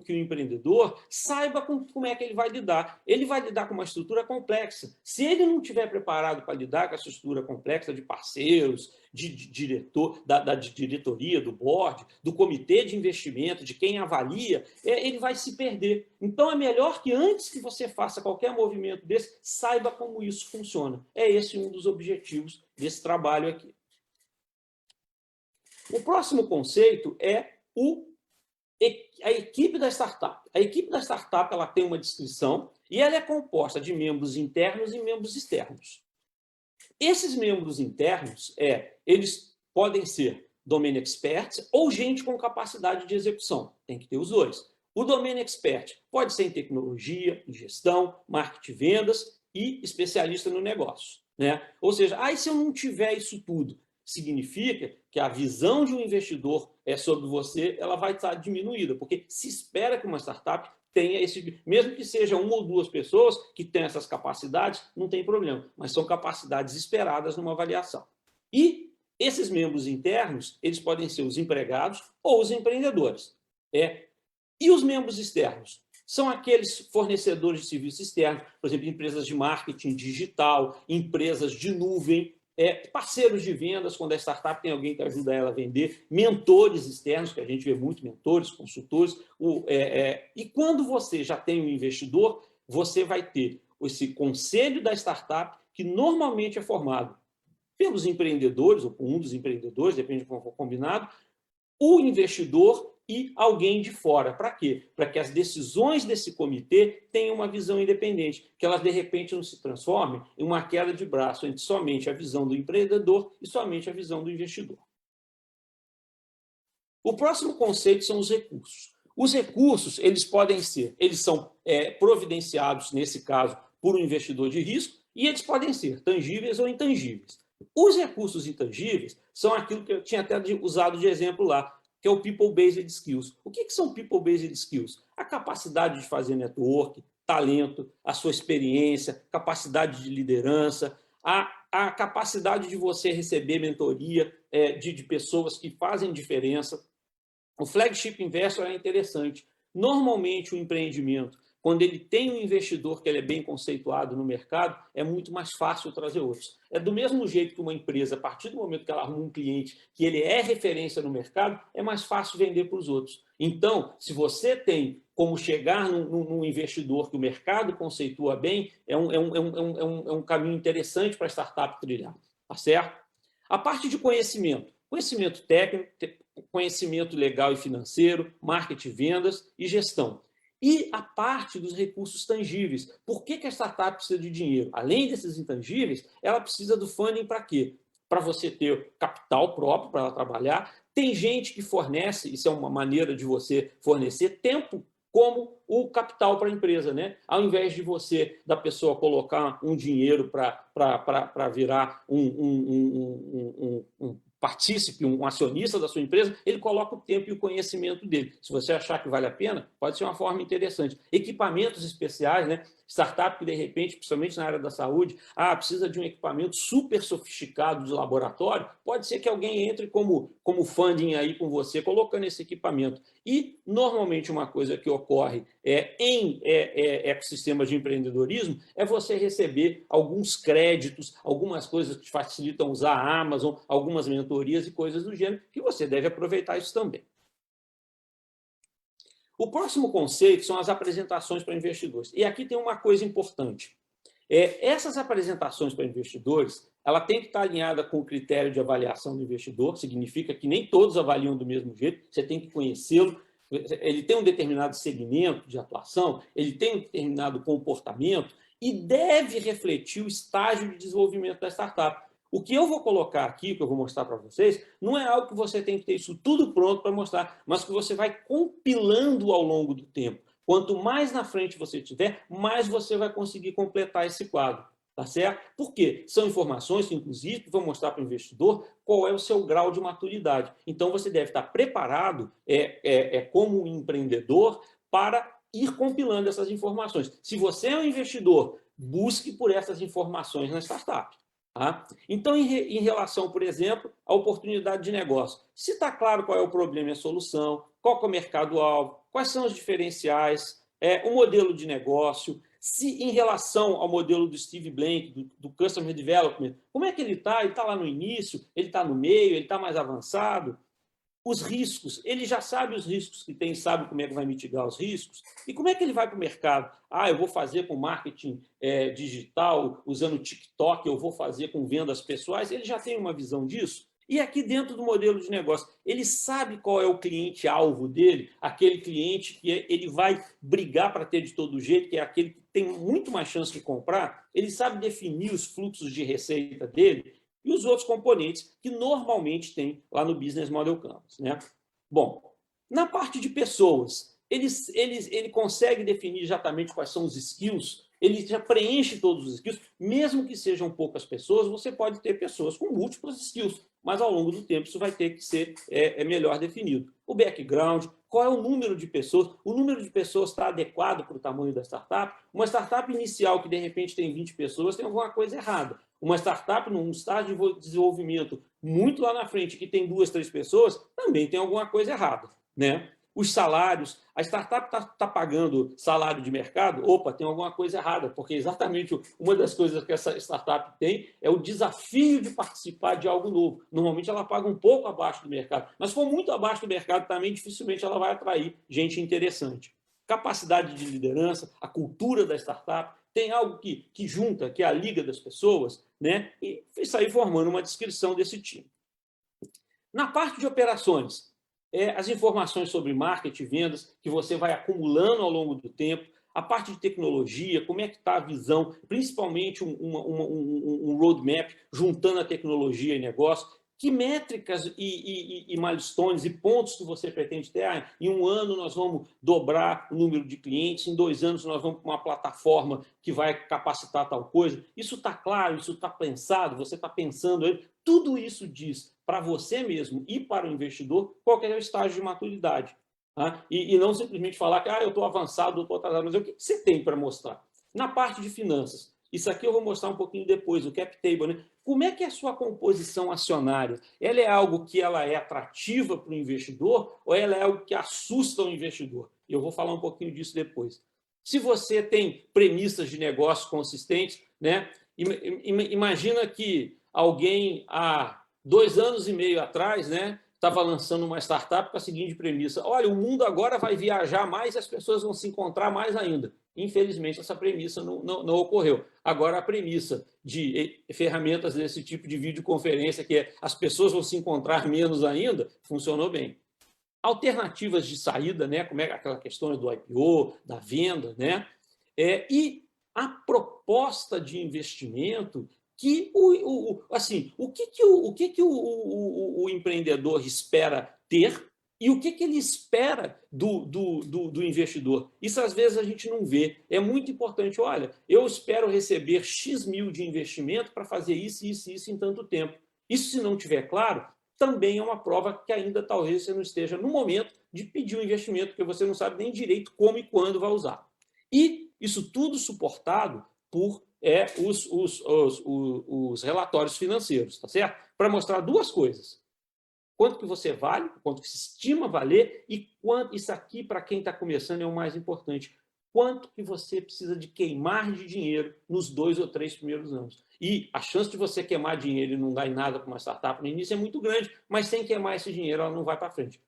empreendedor saiba como é que ele vai lidar. Ele vai lidar com uma estrutura complexa. Se ele não estiver preparado para lidar com essa estrutura complexa de parceiros, da diretoria, do board, do comitê de investimento, de quem avalia, ele vai se perder. Então, é melhor que antes que você faça qualquer movimento desse, saiba como isso funciona. É esse um dos objetivos desse trabalho aqui. O próximo conceito é a equipe da startup. A equipe da startup ela tem uma descrição e ela é composta de membros internos e membros externos. Esses membros internos, eles podem ser domain experts ou gente com capacidade de execução. Tem que ter os dois. O domain expert pode ser em tecnologia, em gestão, marketing e vendas e especialista no negócio, né? Ou seja, se eu não tiver isso tudo, significa que a visão de um investidor sobre você ela vai estar diminuída, porque se espera que uma startup tenha mesmo que seja uma ou duas pessoas que tenham essas capacidades, não tem problema, mas são capacidades esperadas numa avaliação. E esses membros internos, eles podem ser os empregados ou os empreendedores. E os membros externos? São aqueles fornecedores de serviços externos, por exemplo, empresas de marketing digital, empresas de nuvem, parceiros de vendas, quando a startup tem alguém que ajuda ela a vender, mentores externos, que a gente vê muito, mentores, consultores. E quando você já tem um investidor, você vai ter esse conselho da startup, que normalmente é formado pelos empreendedores, ou por um dos empreendedores, depende de como for combinado, o investidor e alguém de fora. Para quê? Para que as decisões desse comitê tenham uma visão independente, que elas, de repente, não se transformem em uma queda de braço entre somente a visão do empreendedor e somente a visão do investidor. O próximo conceito são os recursos. Os recursos, eles são providenciados, nesse caso, por um investidor de risco, e eles podem ser tangíveis ou intangíveis. Os recursos intangíveis são aquilo que eu tinha até usado de exemplo lá, que é o People-Based Skills. O que são People-Based Skills? A capacidade de fazer network, talento, a sua experiência, capacidade de liderança, a capacidade de você receber mentoria de pessoas que fazem diferença. O Flagship Investor é interessante. Normalmente, o empreendimento, quando ele tem um investidor que ele é bem conceituado no mercado, é muito mais fácil trazer outros. É do mesmo jeito que uma empresa, a partir do momento que ela arruma um cliente que ele é referência no mercado, é mais fácil vender para os outros. Então, se você tem como chegar num investidor que o mercado conceitua bem, é um caminho interessante para a startup trilhar. Tá certo? A parte de conhecimento técnico, conhecimento legal e financeiro, marketing, vendas e gestão. E a parte dos recursos tangíveis. Por que a startup precisa de dinheiro? Além desses intangíveis, ela precisa do funding para quê? Para você ter capital próprio para ela trabalhar. Tem gente que fornece, isso é uma maneira de você fornecer tempo como o capital para a empresa, né? Ao invés de da pessoa colocar um dinheiro para virar um partícipe, um acionista da sua empresa, ele coloca o tempo e o conhecimento dele. Se você achar que vale a pena, pode ser uma forma interessante. Equipamentos especiais, né? Startup que, de repente, principalmente na área da saúde, precisa de um equipamento super sofisticado de laboratório, pode ser que alguém entre como funding aí com você, colocando esse equipamento. E, normalmente, uma coisa que ocorre em ecossistemas de empreendedorismo é você receber alguns créditos, algumas coisas que te facilitam usar a Amazon, algumas mentorias e coisas do gênero, que você deve aproveitar isso também. O próximo conceito são as apresentações para investidores. E aqui tem uma coisa importante. Essas apresentações para investidores, ela tem que estar alinhada com o critério de avaliação do investidor, significa que nem todos avaliam do mesmo jeito, você tem que conhecê-lo, ele tem um determinado segmento de atuação, ele tem um determinado comportamento e deve refletir o estágio de desenvolvimento da startup. O que eu vou colocar aqui, que eu vou mostrar para vocês, não é algo que você tem que ter isso tudo pronto para mostrar, mas que você vai compilando ao longo do tempo. Quanto mais na frente você tiver, mais você vai conseguir completar esse quadro. Tá certo? Porque são informações que, inclusive, vão mostrar para o investidor qual é o seu grau de maturidade. Então, você deve estar preparado, como um empreendedor, para ir compilando essas informações. Se você é um investidor, busque por essas informações na startup. Tá? Então, em relação, por exemplo, à oportunidade de negócio, se está claro qual é o problema e a solução, qual é o mercado-alvo, quais são os diferenciais, o modelo de negócio, se em relação ao modelo do Steve Blank, do Customer Development, como é que ele está? Ele está lá no início? Ele está no meio? Ele está mais avançado? Os riscos, ele já sabe os riscos que tem, sabe como é que vai mitigar os riscos? E como é que ele vai para o mercado? Eu vou fazer com marketing digital, usando TikTok, eu vou fazer com vendas pessoais. Ele já tem uma visão disso? E aqui dentro do modelo de negócio, ele sabe qual é o cliente-alvo dele, aquele cliente que ele vai brigar para ter de todo jeito, que é aquele que tem muito mais chance de comprar, ele sabe definir os fluxos de receita dele e os outros componentes que normalmente tem lá no Business Model Canvas, né? Bom, na parte de pessoas, ele consegue definir exatamente quais são os skills, ele já preenche todos os skills, mesmo que sejam poucas pessoas, você pode ter pessoas com múltiplas skills, mas ao longo do tempo isso vai ter que ser melhor definido. O background, qual é o número de pessoas? O número de pessoas está adequado para o tamanho da startup? Uma startup inicial que de repente tem 20 pessoas tem alguma coisa errada. Uma startup num estágio de desenvolvimento muito lá na frente que tem 2, 3 pessoas também tem alguma coisa errada, né? Os salários, a startup está pagando salário de mercado? Opa, tem alguma coisa errada, porque exatamente uma das coisas que essa startup tem é o desafio de participar de algo novo. Normalmente ela paga um pouco abaixo do mercado, mas se for muito abaixo do mercado também, dificilmente ela vai atrair gente interessante. Capacidade de liderança, a cultura da startup, tem algo que junta, que é a liga das pessoas, né? E isso aí formando uma descrição desse time. Na parte de operações, as informações sobre marketing e vendas que você vai acumulando ao longo do tempo, a parte de tecnologia, como é que está a visão, principalmente um roadmap juntando a tecnologia e negócio, que métricas e milestones e pontos que você pretende ter? Em 1 ano nós vamos dobrar o número de clientes, em 2 anos nós vamos para uma plataforma que vai capacitar tal coisa. Isso está claro, isso está pensado, você está pensando, tudo isso diz para você mesmo e para o investidor qual é o estágio de maturidade. Tá? E não simplesmente falar que eu estou avançado, eu estou atrasado, mas o que você tem para mostrar? Na parte de finanças, isso aqui eu vou mostrar um pouquinho depois, o cap table, né? Como é que é a sua composição acionária? Ela é algo que ela é atrativa para o investidor ou ela é algo que assusta o investidor? E eu vou falar um pouquinho disso depois. Se você tem premissas de negócio consistentes, né? Imagina que alguém há 2 anos e meio atrás, né, estava lançando uma startup com a seguinte premissa: olha, o mundo agora vai viajar mais e as pessoas vão se encontrar mais ainda. Infelizmente, essa premissa não ocorreu. Agora, a premissa de ferramentas desse tipo de videoconferência, que é as pessoas vão se encontrar menos ainda, funcionou bem. Alternativas de saída, né, como é aquela questão do IPO, da venda, né, e a proposta de investimento que o que o empreendedor espera ter e o que ele espera do investidor. Isso, às vezes, a gente não vê. É muito importante. Olha, eu espero receber X mil de investimento para fazer isso, isso, isso em tanto tempo. Isso, se não tiver claro, também é uma prova que ainda talvez você não esteja no momento de pedir um investimento, porque você não sabe nem direito como e quando vai usar. E isso tudo suportado por os relatórios financeiros, tá certo? Para mostrar 2 coisas. Quanto que você vale, quanto que se estima valer e quanto, isso aqui para quem está começando é o mais importante, quanto que você precisa de queimar de dinheiro nos 2 ou 3 primeiros anos. E a chance de você queimar dinheiro e não dar em nada para uma startup no início é muito grande, mas sem queimar esse dinheiro ela não vai para frente.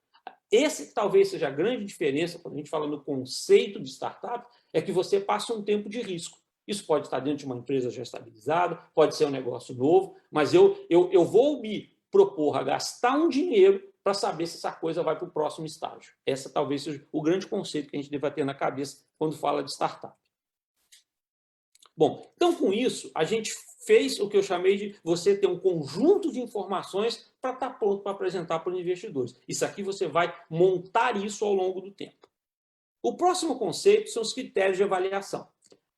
Esse talvez seja a grande diferença quando a gente fala no conceito de startup, é que você passa um tempo de risco. Isso pode estar dentro de uma empresa já estabilizada, pode ser um negócio novo, mas eu vou me propor a gastar um dinheiro para saber se essa coisa vai para o próximo estágio. Essa talvez seja o grande conceito que a gente deva ter na cabeça quando fala de startup. Bom, então com isso, a gente fez o que eu chamei de você ter um conjunto de informações para estar pronto para apresentar para os investidores. Isso aqui você vai montar isso ao longo do tempo. O próximo conceito são os critérios de avaliação.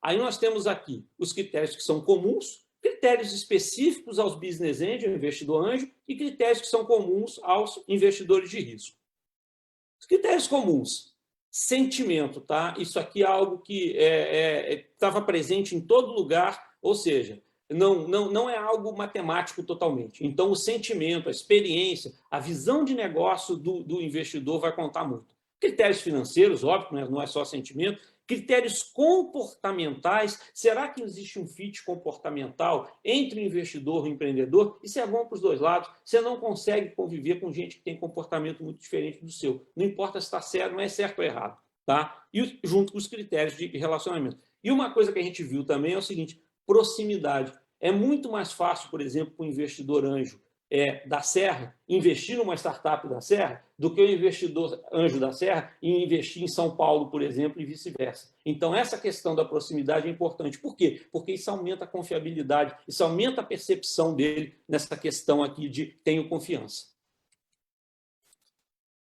Aí nós temos aqui os critérios que são comuns, critérios específicos aos business angel, investidor anjo, e critérios que são comuns aos investidores de risco. Os critérios comuns, sentimento, tá? Isso aqui é algo que estava presente em todo lugar, ou seja, não é algo matemático totalmente. Então, o sentimento, a experiência, a visão de negócio do investidor vai contar muito. Critérios financeiros, óbvio, não é só sentimento. Critérios comportamentais. Será que existe um fit comportamental entre o investidor e o empreendedor? Isso é bom para os dois lados. Você não consegue conviver com gente que tem comportamento muito diferente do seu. Não importa se está certo, não é certo ou errado. Tá? E junto com os critérios de relacionamento. E uma coisa que a gente viu também é o seguinte, proximidade. É muito mais fácil, por exemplo, para o investidor anjo da Serra investir numa startup da Serra do que o investidor anjo da Serra e investir em São Paulo, por exemplo, e vice-versa. Então, essa questão da proximidade é importante. Por quê? Porque isso aumenta a confiabilidade, isso aumenta a percepção dele nessa questão aqui de tenho confiança.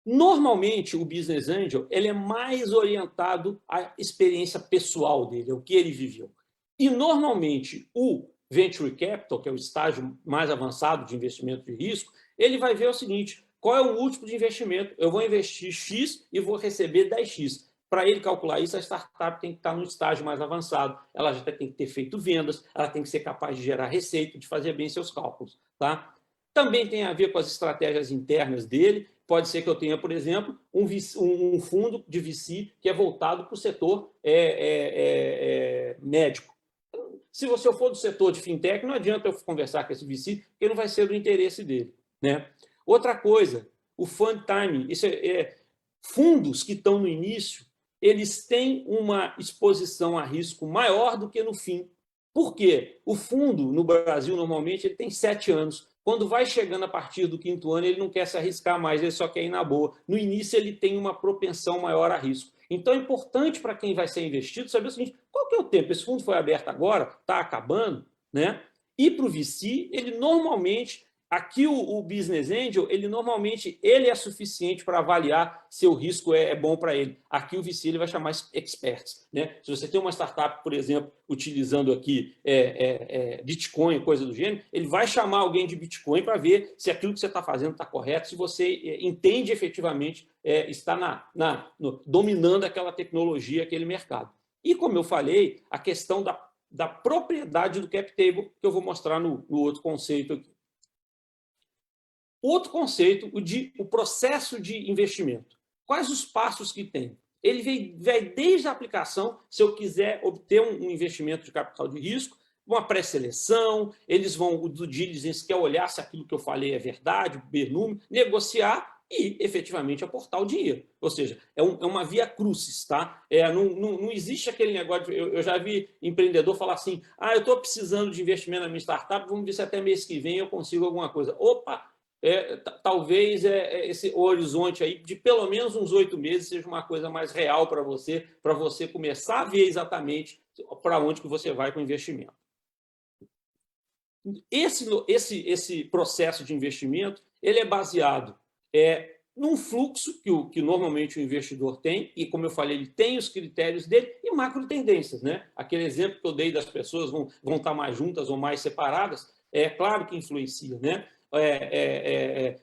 Normalmente, o Business Angel ele é mais orientado à experiência pessoal dele, ao que ele viveu. E, normalmente, o Venture Capital, que é o estágio mais avançado de investimento de risco, ele vai ver o seguinte, qual é o múltiplo de investimento? Eu vou investir X e vou receber 10X. Para ele calcular isso, a startup tem que estar no estágio mais avançado, ela já tem que ter feito vendas, ela tem que ser capaz de gerar receita, de fazer bem seus cálculos. Tá? Também tem a ver com as estratégias internas dele. Pode ser que eu tenha, por exemplo, um fundo de VC que é voltado para o setor médico. Se você for do setor de fintech, não adianta eu conversar com esse VC, porque não vai ser do interesse dele. Né? Outra coisa, o fund timing. Isso fundos que estão no início, eles têm uma exposição a risco maior do que no fim. Por quê? O fundo, no Brasil, normalmente, ele tem 7 anos. Quando vai chegando a partir do 5º ano, ele não quer se arriscar mais, ele só quer ir na boa. No início, ele tem uma propensão maior a risco. Então, é importante para quem vai ser investido saber o seguinte, qual que é o tempo? Esse fundo foi aberto agora? Está acabando? Né? E para o VC, ele normalmente, aqui o Business Angel, ele normalmente é suficiente para avaliar se o risco é bom para ele. Aqui o VC ele vai chamar experts. Né? Se você tem uma startup, por exemplo, utilizando aqui Bitcoin, coisa do gênero, ele vai chamar alguém de Bitcoin para ver se aquilo que você está fazendo está correto, se você entende efetivamente, está dominando aquela tecnologia, aquele mercado. E, como eu falei, a questão da propriedade do cap table, que eu vou mostrar no outro conceito aqui. Outro conceito, o processo de investimento. Quais os passos que tem? Ele vai desde a aplicação, se eu quiser obter um investimento de capital de risco, uma pré-seleção, eles vão, o due diligence quer olhar se aquilo que eu falei é verdade, ver número, negociar e, efetivamente, aportar o dinheiro. Ou seja, é uma via crucis, tá? Não existe aquele negócio, eu já vi empreendedor falar assim, eu estou precisando de investimento na minha startup, vamos ver se até mês que vem eu consigo alguma coisa. Opa! Talvez esse horizonte aí de pelo menos uns 8 meses seja uma coisa mais real para você começar a ver exatamente para onde que você vai com o investimento. Esse processo de investimento ele é baseado num fluxo que normalmente o investidor tem, e como eu falei, ele tem os critérios dele e macro tendências. Né? Aquele exemplo que eu dei das pessoas vão estar mais juntas ou mais separadas, é claro que influencia, né?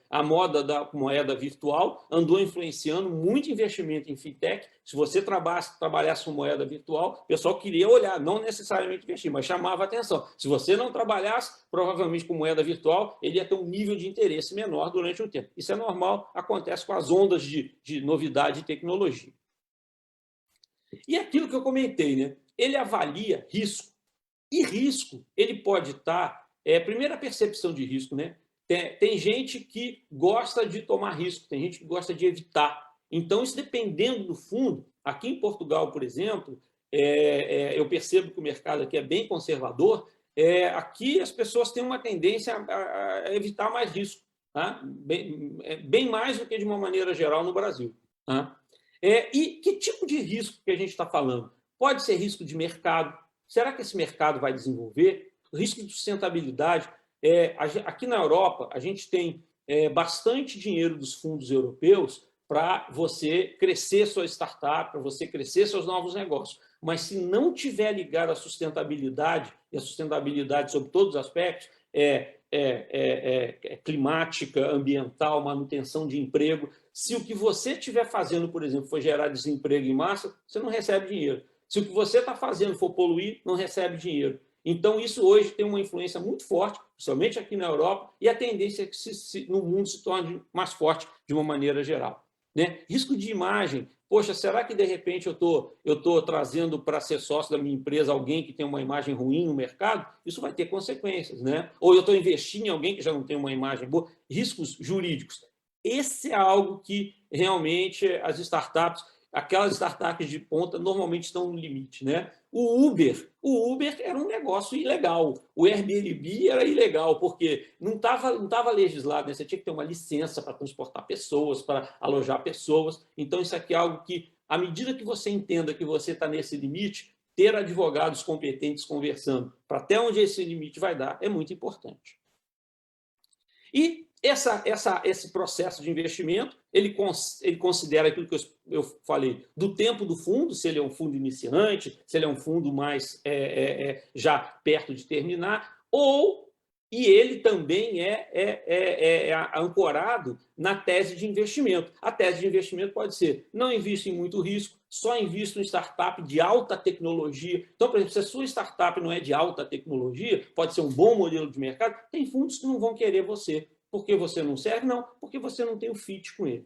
A moda da moeda virtual andou influenciando muito investimento em fintech. Se você trabalhasse com moeda virtual, o pessoal queria olhar, não necessariamente investir, mas chamava atenção. Se você não trabalhasse, provavelmente com moeda virtual, ele ia ter um nível de interesse menor durante um tempo. Isso é normal, acontece com as ondas de novidade e tecnologia. E aquilo que eu comentei, né? Ele avalia risco. E risco, ele pode estar... primeiro, a percepção de risco, né? Tem gente que gosta de tomar risco, tem gente que gosta de evitar. Então, isso dependendo do fundo, aqui em Portugal, por exemplo, eu percebo que o mercado aqui é bem conservador, aqui as pessoas têm uma tendência a evitar mais risco, tá? Bem mais do que de uma maneira geral no Brasil. Tá? E que tipo de risco que a gente está falando? Pode ser risco de mercado. Será que esse mercado vai desenvolver? Risco de sustentabilidade. Aqui na Europa, a gente tem bastante dinheiro dos fundos europeus para você crescer sua startup, para você crescer seus novos negócios. Mas se não tiver ligado à sustentabilidade, e a sustentabilidade sobre todos os aspectos, climática, ambiental, manutenção de emprego, se o que você estiver fazendo, por exemplo, for gerar desemprego em massa, você não recebe dinheiro. Se o que você está fazendo for poluir, não recebe dinheiro. Então, isso hoje tem uma influência muito forte, principalmente aqui na Europa, e a tendência é que no mundo se torne mais forte de uma maneira geral. Né? Risco de imagem. Poxa, será que de repente eu tô trazendo para ser sócio da minha empresa alguém que tem uma imagem ruim no mercado? Isso vai ter consequências, né? Ou eu estou investindo em alguém que já não tem uma imagem boa. Riscos jurídicos. Esse é algo que realmente as startups, aquelas startups de ponta, normalmente estão no limite, né? O Uber era um negócio ilegal. O Airbnb era ilegal, porque não estava legislado, né? Você tinha que ter uma licença para transportar pessoas, para alojar pessoas. Então, isso aqui é algo que, à medida que você entenda que você está nesse limite, ter advogados competentes conversando para até onde esse limite vai dar é muito importante. E esse processo de investimento, ele considera aquilo que eu falei, do tempo do fundo, se ele é um fundo iniciante, se ele é um fundo mais já perto de terminar, e ele também é ancorado na tese de investimento. A tese de investimento pode ser: não invisto em muito risco, só invisto em startup de alta tecnologia. Então, por exemplo, se a sua startup não é de alta tecnologia, pode ser um bom modelo de mercado, tem fundos que não vão querer você. Porque você não serve? Não, porque você não tem o fit com ele.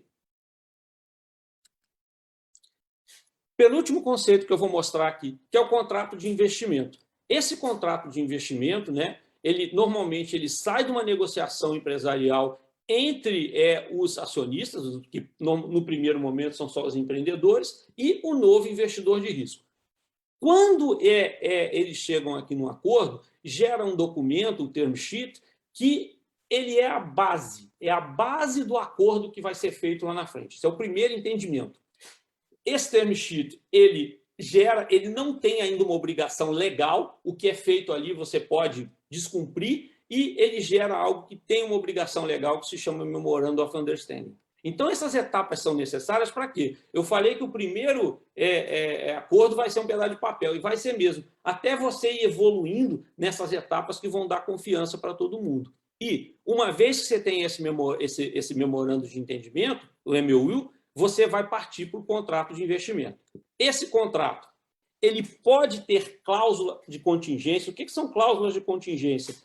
Penúltimo conceito que eu vou mostrar aqui, que é o contrato de investimento. Esse contrato de investimento, né, normalmente ele sai de uma negociação empresarial entre os acionistas, que no primeiro momento são só os empreendedores, e o novo investidor de risco. Quando eles chegam aqui num acordo, gera um documento, um term sheet, que ele é a base do acordo que vai ser feito lá na frente. Esse é o primeiro entendimento. Esse term sheet, ele não tem ainda uma obrigação legal, o que é feito ali você pode descumprir, e ele gera algo que tem uma obrigação legal, que se chama Memorandum of Understanding. Então, essas etapas são necessárias para quê? Eu falei que o primeiro acordo vai ser um pedaço de papel, e vai ser mesmo, até você ir evoluindo nessas etapas que vão dar confiança para todo mundo. E, uma vez que você tem esse memorando de entendimento, o MOU, você vai partir para o contrato de investimento. Esse contrato, ele pode ter cláusula de contingência. O que são cláusulas de contingência?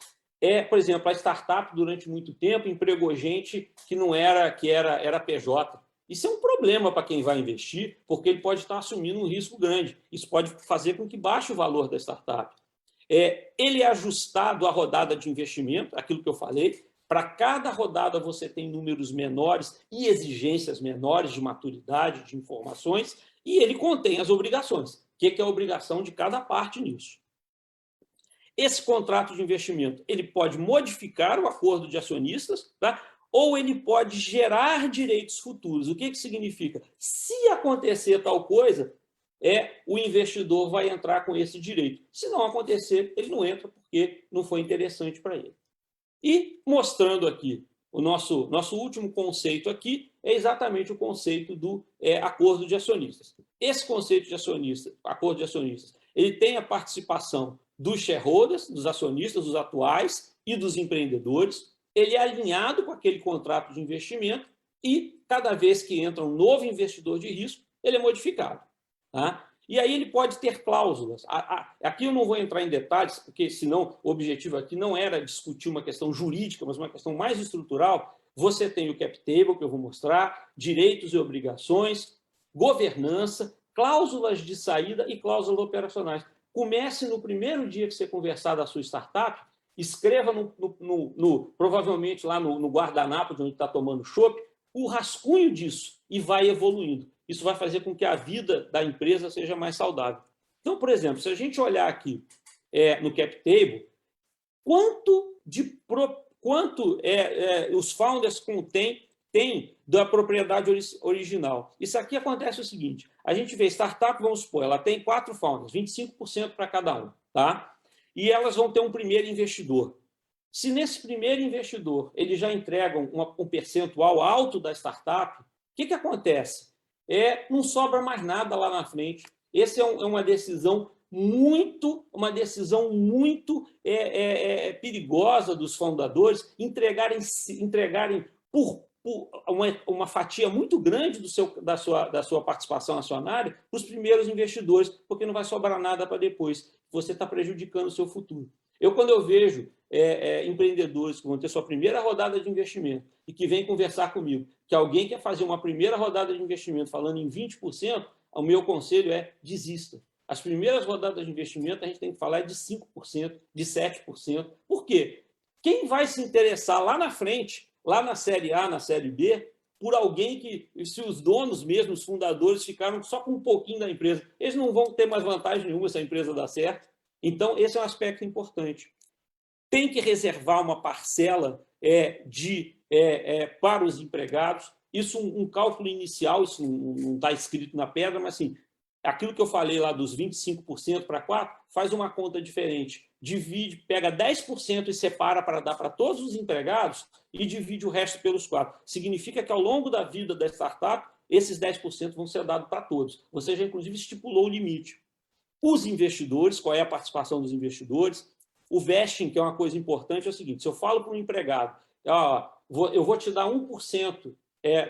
Por exemplo, a startup, durante muito tempo, empregou gente que era PJ. Isso é um problema para quem vai investir, porque ele pode estar assumindo um risco grande. Isso pode fazer com que baixe o valor da startup. Ele é ajustado à rodada de investimento, aquilo que eu falei. Para cada rodada você tem números menores e exigências menores de maturidade, de informações, e ele contém as obrigações. O que é a obrigação de cada parte nisso? Esse contrato de investimento, ele pode modificar o acordo de acionistas, tá? Ou ele pode gerar direitos futuros. O que significa? Se acontecer tal coisa, o investidor vai entrar com esse direito. Se não acontecer, ele não entra porque não foi interessante para ele. E mostrando aqui o nosso último conceito aqui, é exatamente o conceito do acordo de acionistas. Esse conceito de acordo de acionistas, ele tem a participação dos shareholders, dos acionistas, dos atuais e dos empreendedores. Ele é alinhado com aquele contrato de investimento e, cada vez que entra um novo investidor de risco, ele é modificado. Tá? E aí ele pode ter cláusulas. Aqui eu não vou entrar em detalhes, porque senão o objetivo aqui não era discutir uma questão jurídica, mas uma questão mais estrutural. Você tem o cap table, que eu vou mostrar, direitos e obrigações, governança, cláusulas de saída e cláusulas operacionais. Comece no primeiro dia que você conversar da sua startup, escreva provavelmente lá no guardanapo de onde está tomando chopp, o rascunho disso e vai evoluindo. Isso vai fazer com que a vida da empresa seja mais saudável. Então, por exemplo, se a gente olhar aqui no cap table, quanto os founders têm da propriedade original. Isso aqui acontece o seguinte: a gente vê startup, vamos supor, ela tem 4 founders, 25% para cada um, tá? E elas vão ter um primeiro investidor. Se nesse primeiro investidor eles já entregam um percentual alto da startup, o que acontece? Não sobra mais nada lá na frente. Essa é uma decisão muito perigosa dos fundadores, entregarem por uma fatia muito grande da sua participação acionária para os primeiros investidores, porque não vai sobrar nada para depois. Você está prejudicando o seu futuro. Quando eu vejo empreendedores que vão ter sua primeira rodada de investimento e que vêm conversar comigo, que alguém quer fazer uma primeira rodada de investimento falando em 20%, o meu conselho é desista. As primeiras rodadas de investimento a gente tem que falar de 5%, de 7%. Por quê? Quem vai se interessar lá na frente, lá na série A, na série B, por alguém que, se os donos mesmo, os fundadores, ficaram só com um pouquinho da empresa, eles não vão ter mais vantagem nenhuma se a empresa dar certo. Então, esse é um aspecto importante. Tem que reservar uma parcela para os empregados. Isso um cálculo inicial, isso não está escrito na pedra, mas assim, aquilo que eu falei lá dos 25% para 4%, faz uma conta diferente. Divide, pega 10% e separa para dar para todos os empregados e divide o resto pelos 4%. Significa que ao longo da vida da startup, esses 10% vão ser dados para todos. Você já, inclusive, estipulou o limite. Os investidores, qual é a participação dos investidores? O vesting, que é uma coisa importante, é o seguinte: se eu falo para um empregado, eu vou te dar 1%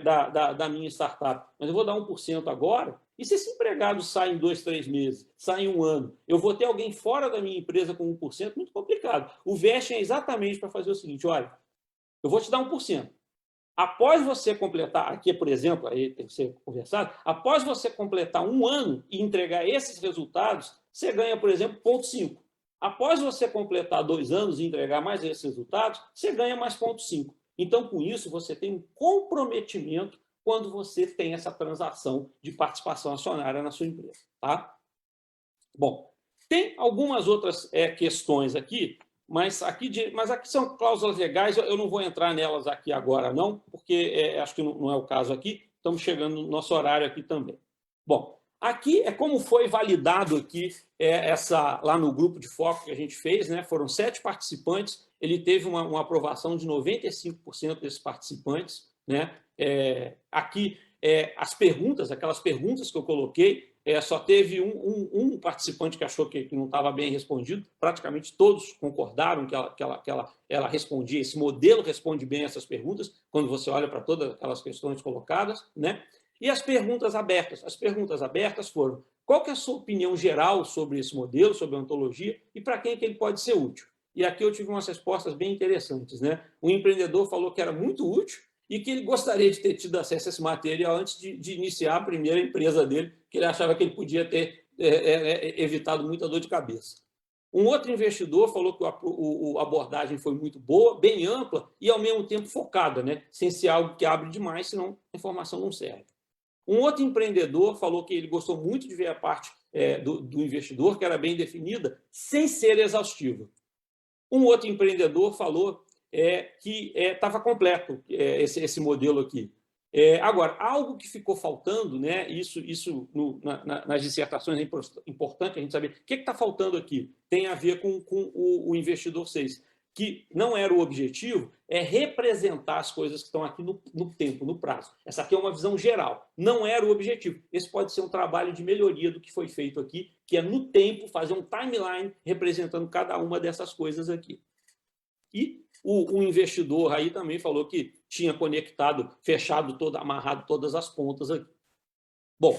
da minha startup, mas eu vou dar 1% agora, e se esse empregado sai em 2, 3 meses, sai em 1 ano, eu vou ter alguém fora da minha empresa com 1%? Muito complicado. O vesting é exatamente para fazer o seguinte: olha, eu vou te dar 1%. Após você completar, aqui, por exemplo, aí tem que ser conversado, após você completar 1 ano e entregar esses resultados, você ganha, por exemplo, 0,5. Após você completar 2 anos e entregar mais esses resultados, você ganha mais 0,5. Então, com isso, você tem um comprometimento quando você tem essa transação de participação acionária na sua empresa. Tá? Bom, tem algumas outras questões aqui, mas aqui são cláusulas legais, eu não vou entrar nelas aqui agora, não, porque acho que não é o caso aqui, estamos chegando no nosso horário aqui também. Bom, aqui é como foi validado aqui lá no grupo de foco que a gente fez, né? Foram 7 participantes, ele teve uma aprovação de 95% desses participantes, né? Aqui, aquelas perguntas que eu coloquei, só teve um participante que achou que não estava bem respondido, praticamente todos concordaram que ela respondia, esse modelo responde bem essas perguntas, quando você olha para todas aquelas questões colocadas, né? E as perguntas abertas? As perguntas abertas foram: qual que é a sua opinião geral sobre esse modelo, sobre a ontologia, e para quem que ele pode ser útil? E aqui eu tive umas respostas bem interessantes, né? Um empreendedor falou que era muito útil e que ele gostaria de ter tido acesso a esse material antes de iniciar a primeira empresa dele, que ele achava que ele podia ter evitado muita dor de cabeça. Um outro investidor falou que a abordagem foi muito boa, bem ampla e, ao mesmo tempo, focada, né? Sem ser algo que abre demais, senão a informação não serve. Um outro empreendedor falou que ele gostou muito de ver a parte do investidor, que era bem definida, sem ser exaustiva. Um outro empreendedor falou que estava completo esse modelo aqui. Agora, algo que ficou faltando, né? Isso nas dissertações é importante a gente saber o que está faltando aqui. Tem a ver com o investidor 6, que não era o objetivo, é representar as coisas que estão aqui no tempo, no prazo. Essa aqui é uma visão geral, não era o objetivo. Esse pode ser um trabalho de melhoria do que foi feito aqui, que é no tempo fazer um timeline representando cada uma dessas coisas aqui. E o investidor aí também falou que tinha conectado, amarrado todas as pontas aqui. Bom,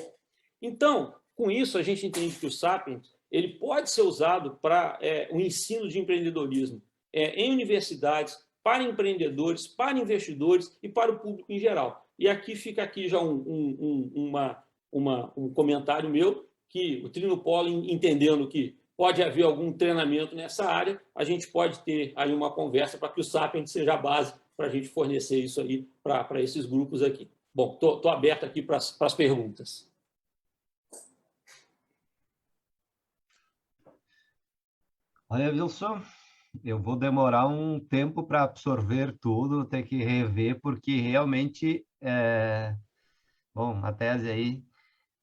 então, com isso a gente entende que o Sapiens ele pode ser usado para o ensino de empreendedorismo em universidades, para empreendedores, para investidores e para o público em geral. E aqui fica já um comentário meu, que o Trinopolo, entendendo que pode haver algum treinamento nessa área, a gente pode ter aí uma conversa para que o Sapiens seja a base para a gente fornecer isso aí para esses grupos aqui. Bom, estou aberto aqui para as perguntas. Olha, Wilson, eu vou demorar um tempo para absorver tudo, ter que rever, porque realmente a tese aí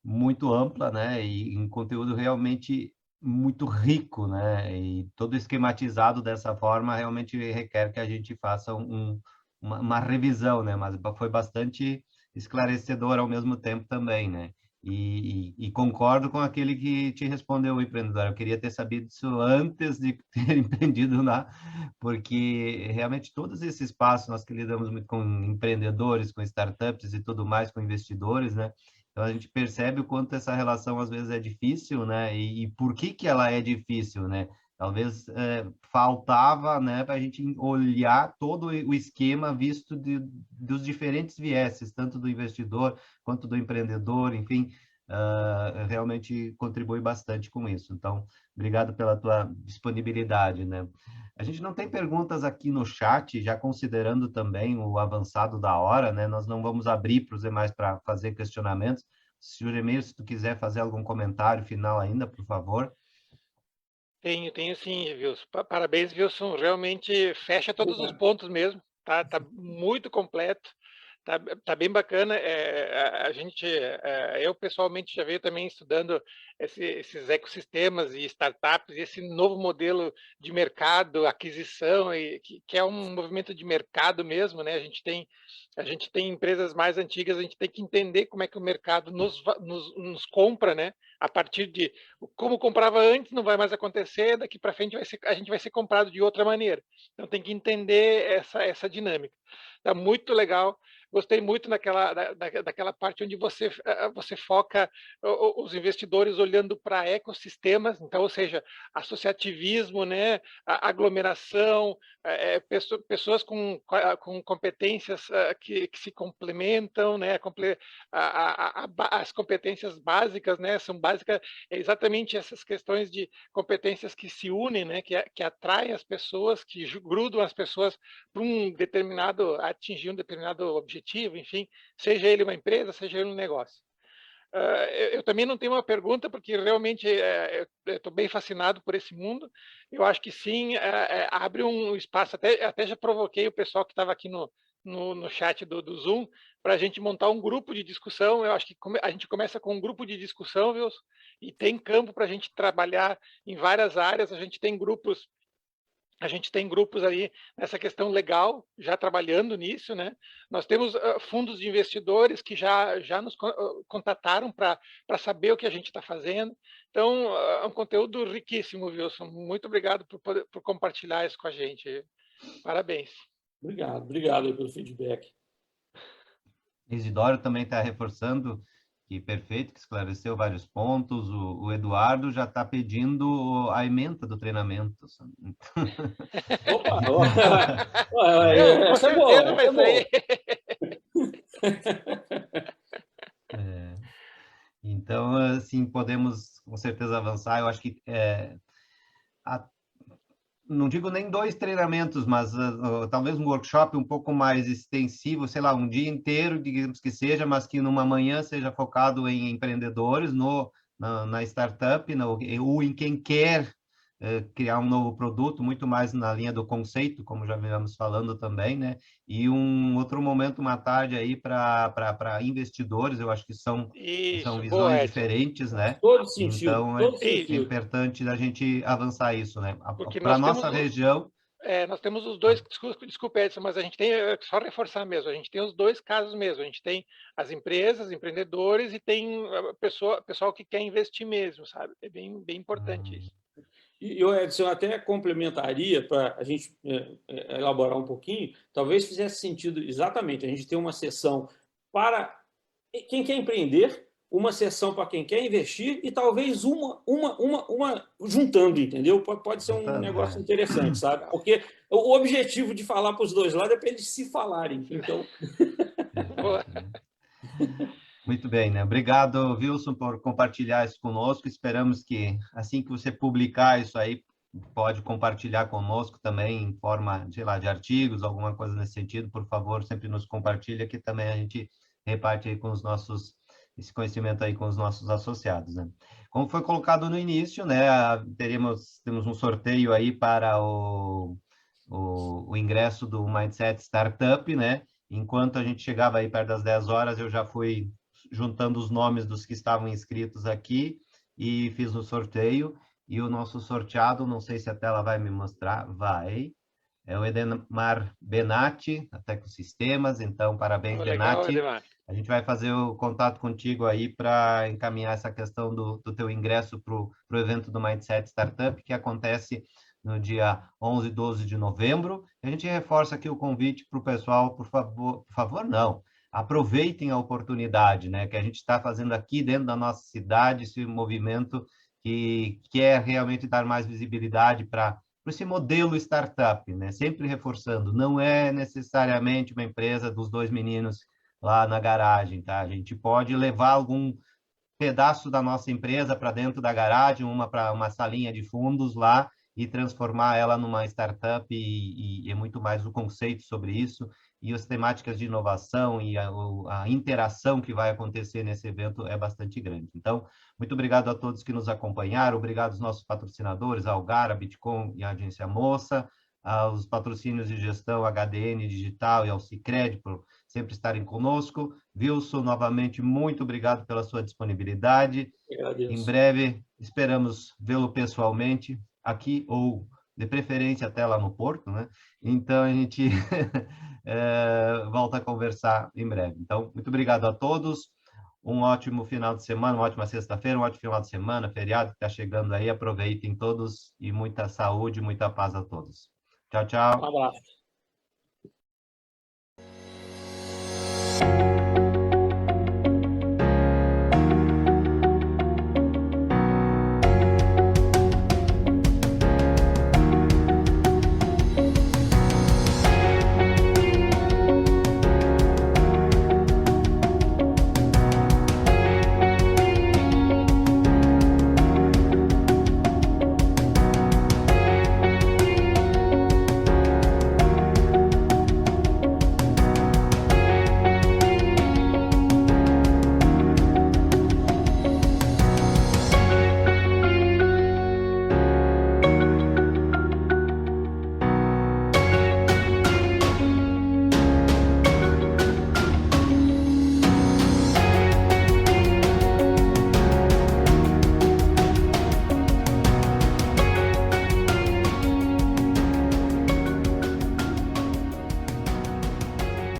muito ampla, né? E um conteúdo realmente muito rico, né? E todo esquematizado dessa forma realmente requer que a gente faça uma revisão, né? Mas foi bastante esclarecedor ao mesmo tempo também, né? E concordo com aquele que te respondeu, o empreendedor. Eu queria ter sabido isso antes de ter empreendido lá, porque realmente todos esses passos, nós que lidamos muito com empreendedores, com startups e tudo mais, com investidores, né? Então a gente percebe o quanto essa relação às vezes é difícil, né? E por que que ela é difícil, né? Talvez faltava, né, para a gente olhar todo o esquema visto dos diferentes vieses, tanto do investidor quanto do empreendedor, enfim, realmente contribui bastante com isso. Então, obrigado pela tua disponibilidade, né? A gente não tem perguntas aqui no chat, já considerando também o avançado da hora, né? Nós não vamos abrir para os demais para fazer questionamentos. Juremir, se tu quiser fazer algum comentário final ainda, por favor. Tenho sim, Wilson. Parabéns, Wilson. Realmente fecha todos os pontos mesmo. Tá muito completo. Tá bem bacana. Eu pessoalmente já venho também estudando esses ecossistemas e startups, e esse novo modelo de mercado, aquisição, que é um movimento de mercado mesmo, né? A gente tem empresas mais antigas, a gente tem que entender como é que o mercado nos compra, né? A partir de como comprava antes, não vai mais acontecer, daqui para frente a gente vai ser comprado de outra maneira. Então tem que entender essa dinâmica. Tá muito legal. Gostei muito daquela parte onde você foca os investidores olhando para ecossistemas, então, ou seja, associativismo, né, a aglomeração, pessoas com competências que se complementam, né, as competências básicas, né, são básicas, exatamente essas questões de competências que se unem, né, que atraem as pessoas, que grudam as pessoas para atingir um determinado objetivo, enfim, seja ele uma empresa, seja ele um negócio. Eu também não tenho uma pergunta, porque realmente eu estou bem fascinado por esse mundo. Eu acho que sim, abre um espaço, até já provoquei o pessoal que estava aqui no chat do Zoom, para a gente montar um grupo de discussão. Eu acho que a gente começa com um grupo de discussão, viu? E tem campo para a gente trabalhar em várias áreas. A gente tem grupos aí nessa questão legal, já trabalhando nisso, né? Nós temos fundos de investidores que já nos contataram para saber o que a gente está fazendo. Então, é um conteúdo riquíssimo, Wilson. Muito obrigado por compartilhar isso com a gente. Parabéns. Obrigado pelo feedback. Isidoro também está reforçando que perfeito, que esclareceu vários pontos. O Eduardo já está pedindo a ementa do treinamento. Opa! Com certeza vai sair. Então, assim, podemos com certeza avançar. Eu acho que não digo nem 2 treinamentos, mas talvez um workshop um pouco mais extensivo, sei lá, um dia inteiro, digamos que seja, mas que numa manhã seja focado em empreendedores, na startup, ou em quem quer criar um novo produto, muito mais na linha do conceito, como já viemos falando também, né? E um outro momento, uma tarde aí para investidores, eu acho que são visões diferentes, né? Todo sentido. Então, é importante a gente avançar isso, né? Para a nossa região... nós temos os dois, desculpa, Edson, mas a gente tem, só reforçar mesmo, a gente tem os dois casos mesmo, a gente tem as empresas, empreendedores, e tem pessoal que quer investir mesmo, sabe? É bem importante isso. E eu, Edson, até complementaria para a gente elaborar um pouquinho, talvez fizesse sentido exatamente a gente ter uma sessão para quem quer empreender, uma sessão para quem quer investir e talvez uma juntando, entendeu? Pode ser um negócio interessante, sabe? Porque o objetivo de falar para os dois lados é para eles se falarem. Então... Muito bem, né? Obrigado, Wilson, por compartilhar isso conosco. Esperamos que, assim que você publicar isso aí, pode compartilhar conosco também em forma, sei lá, de artigos, alguma coisa nesse sentido. Por favor, sempre nos compartilha, que também a gente reparte aí com esse conhecimento aí com os nossos associados, né? Como foi colocado no início, né? Temos um sorteio aí para o ingresso do Mindset Startup, né? Enquanto a gente chegava aí perto das 10 horas, eu já fui juntando os nomes dos que estavam inscritos aqui e fiz o sorteio. E o nosso sorteado, não sei se a tela vai me mostrar, vai. É o Edemar Benatti, da Tecosistemas. Então, parabéns, legal, Benatti. A gente vai fazer o contato contigo aí para encaminhar essa questão do teu ingresso para o evento do Mindset Startup, que acontece no dia 11 e 12 de novembro. A gente reforça aqui o convite para o pessoal, por favor, não. Aproveitem a oportunidade, né, que a gente está fazendo aqui dentro da nossa cidade, esse movimento que quer realmente dar mais visibilidade para esse modelo startup, né? Sempre reforçando, não é necessariamente uma empresa dos dois meninos lá na garagem, tá? A gente pode levar algum pedaço da nossa empresa para dentro da garagem, para uma salinha de fundos lá e transformar ela numa startup e é muito mais o conceito sobre isso e as temáticas de inovação e a interação que vai acontecer nesse evento é bastante grande. Então, muito obrigado a todos que nos acompanharam, obrigado aos nossos patrocinadores, a Algar, a Bitcoin e a Agência Moça, aos patrocínios de gestão HDN Digital e ao Sicredi por sempre estarem conosco. Wilson, novamente, muito obrigado pela sua disponibilidade. Em breve, esperamos vê-lo pessoalmente aqui ou, de preferência, até lá no Porto, né? Então, a gente volta a conversar em breve. Então, muito obrigado a todos. Um ótimo final de semana, uma ótima sexta-feira, um ótimo final de semana, feriado que está chegando aí. Aproveitem todos e muita saúde, muita paz a todos. Tchau, tchau. Um abraço.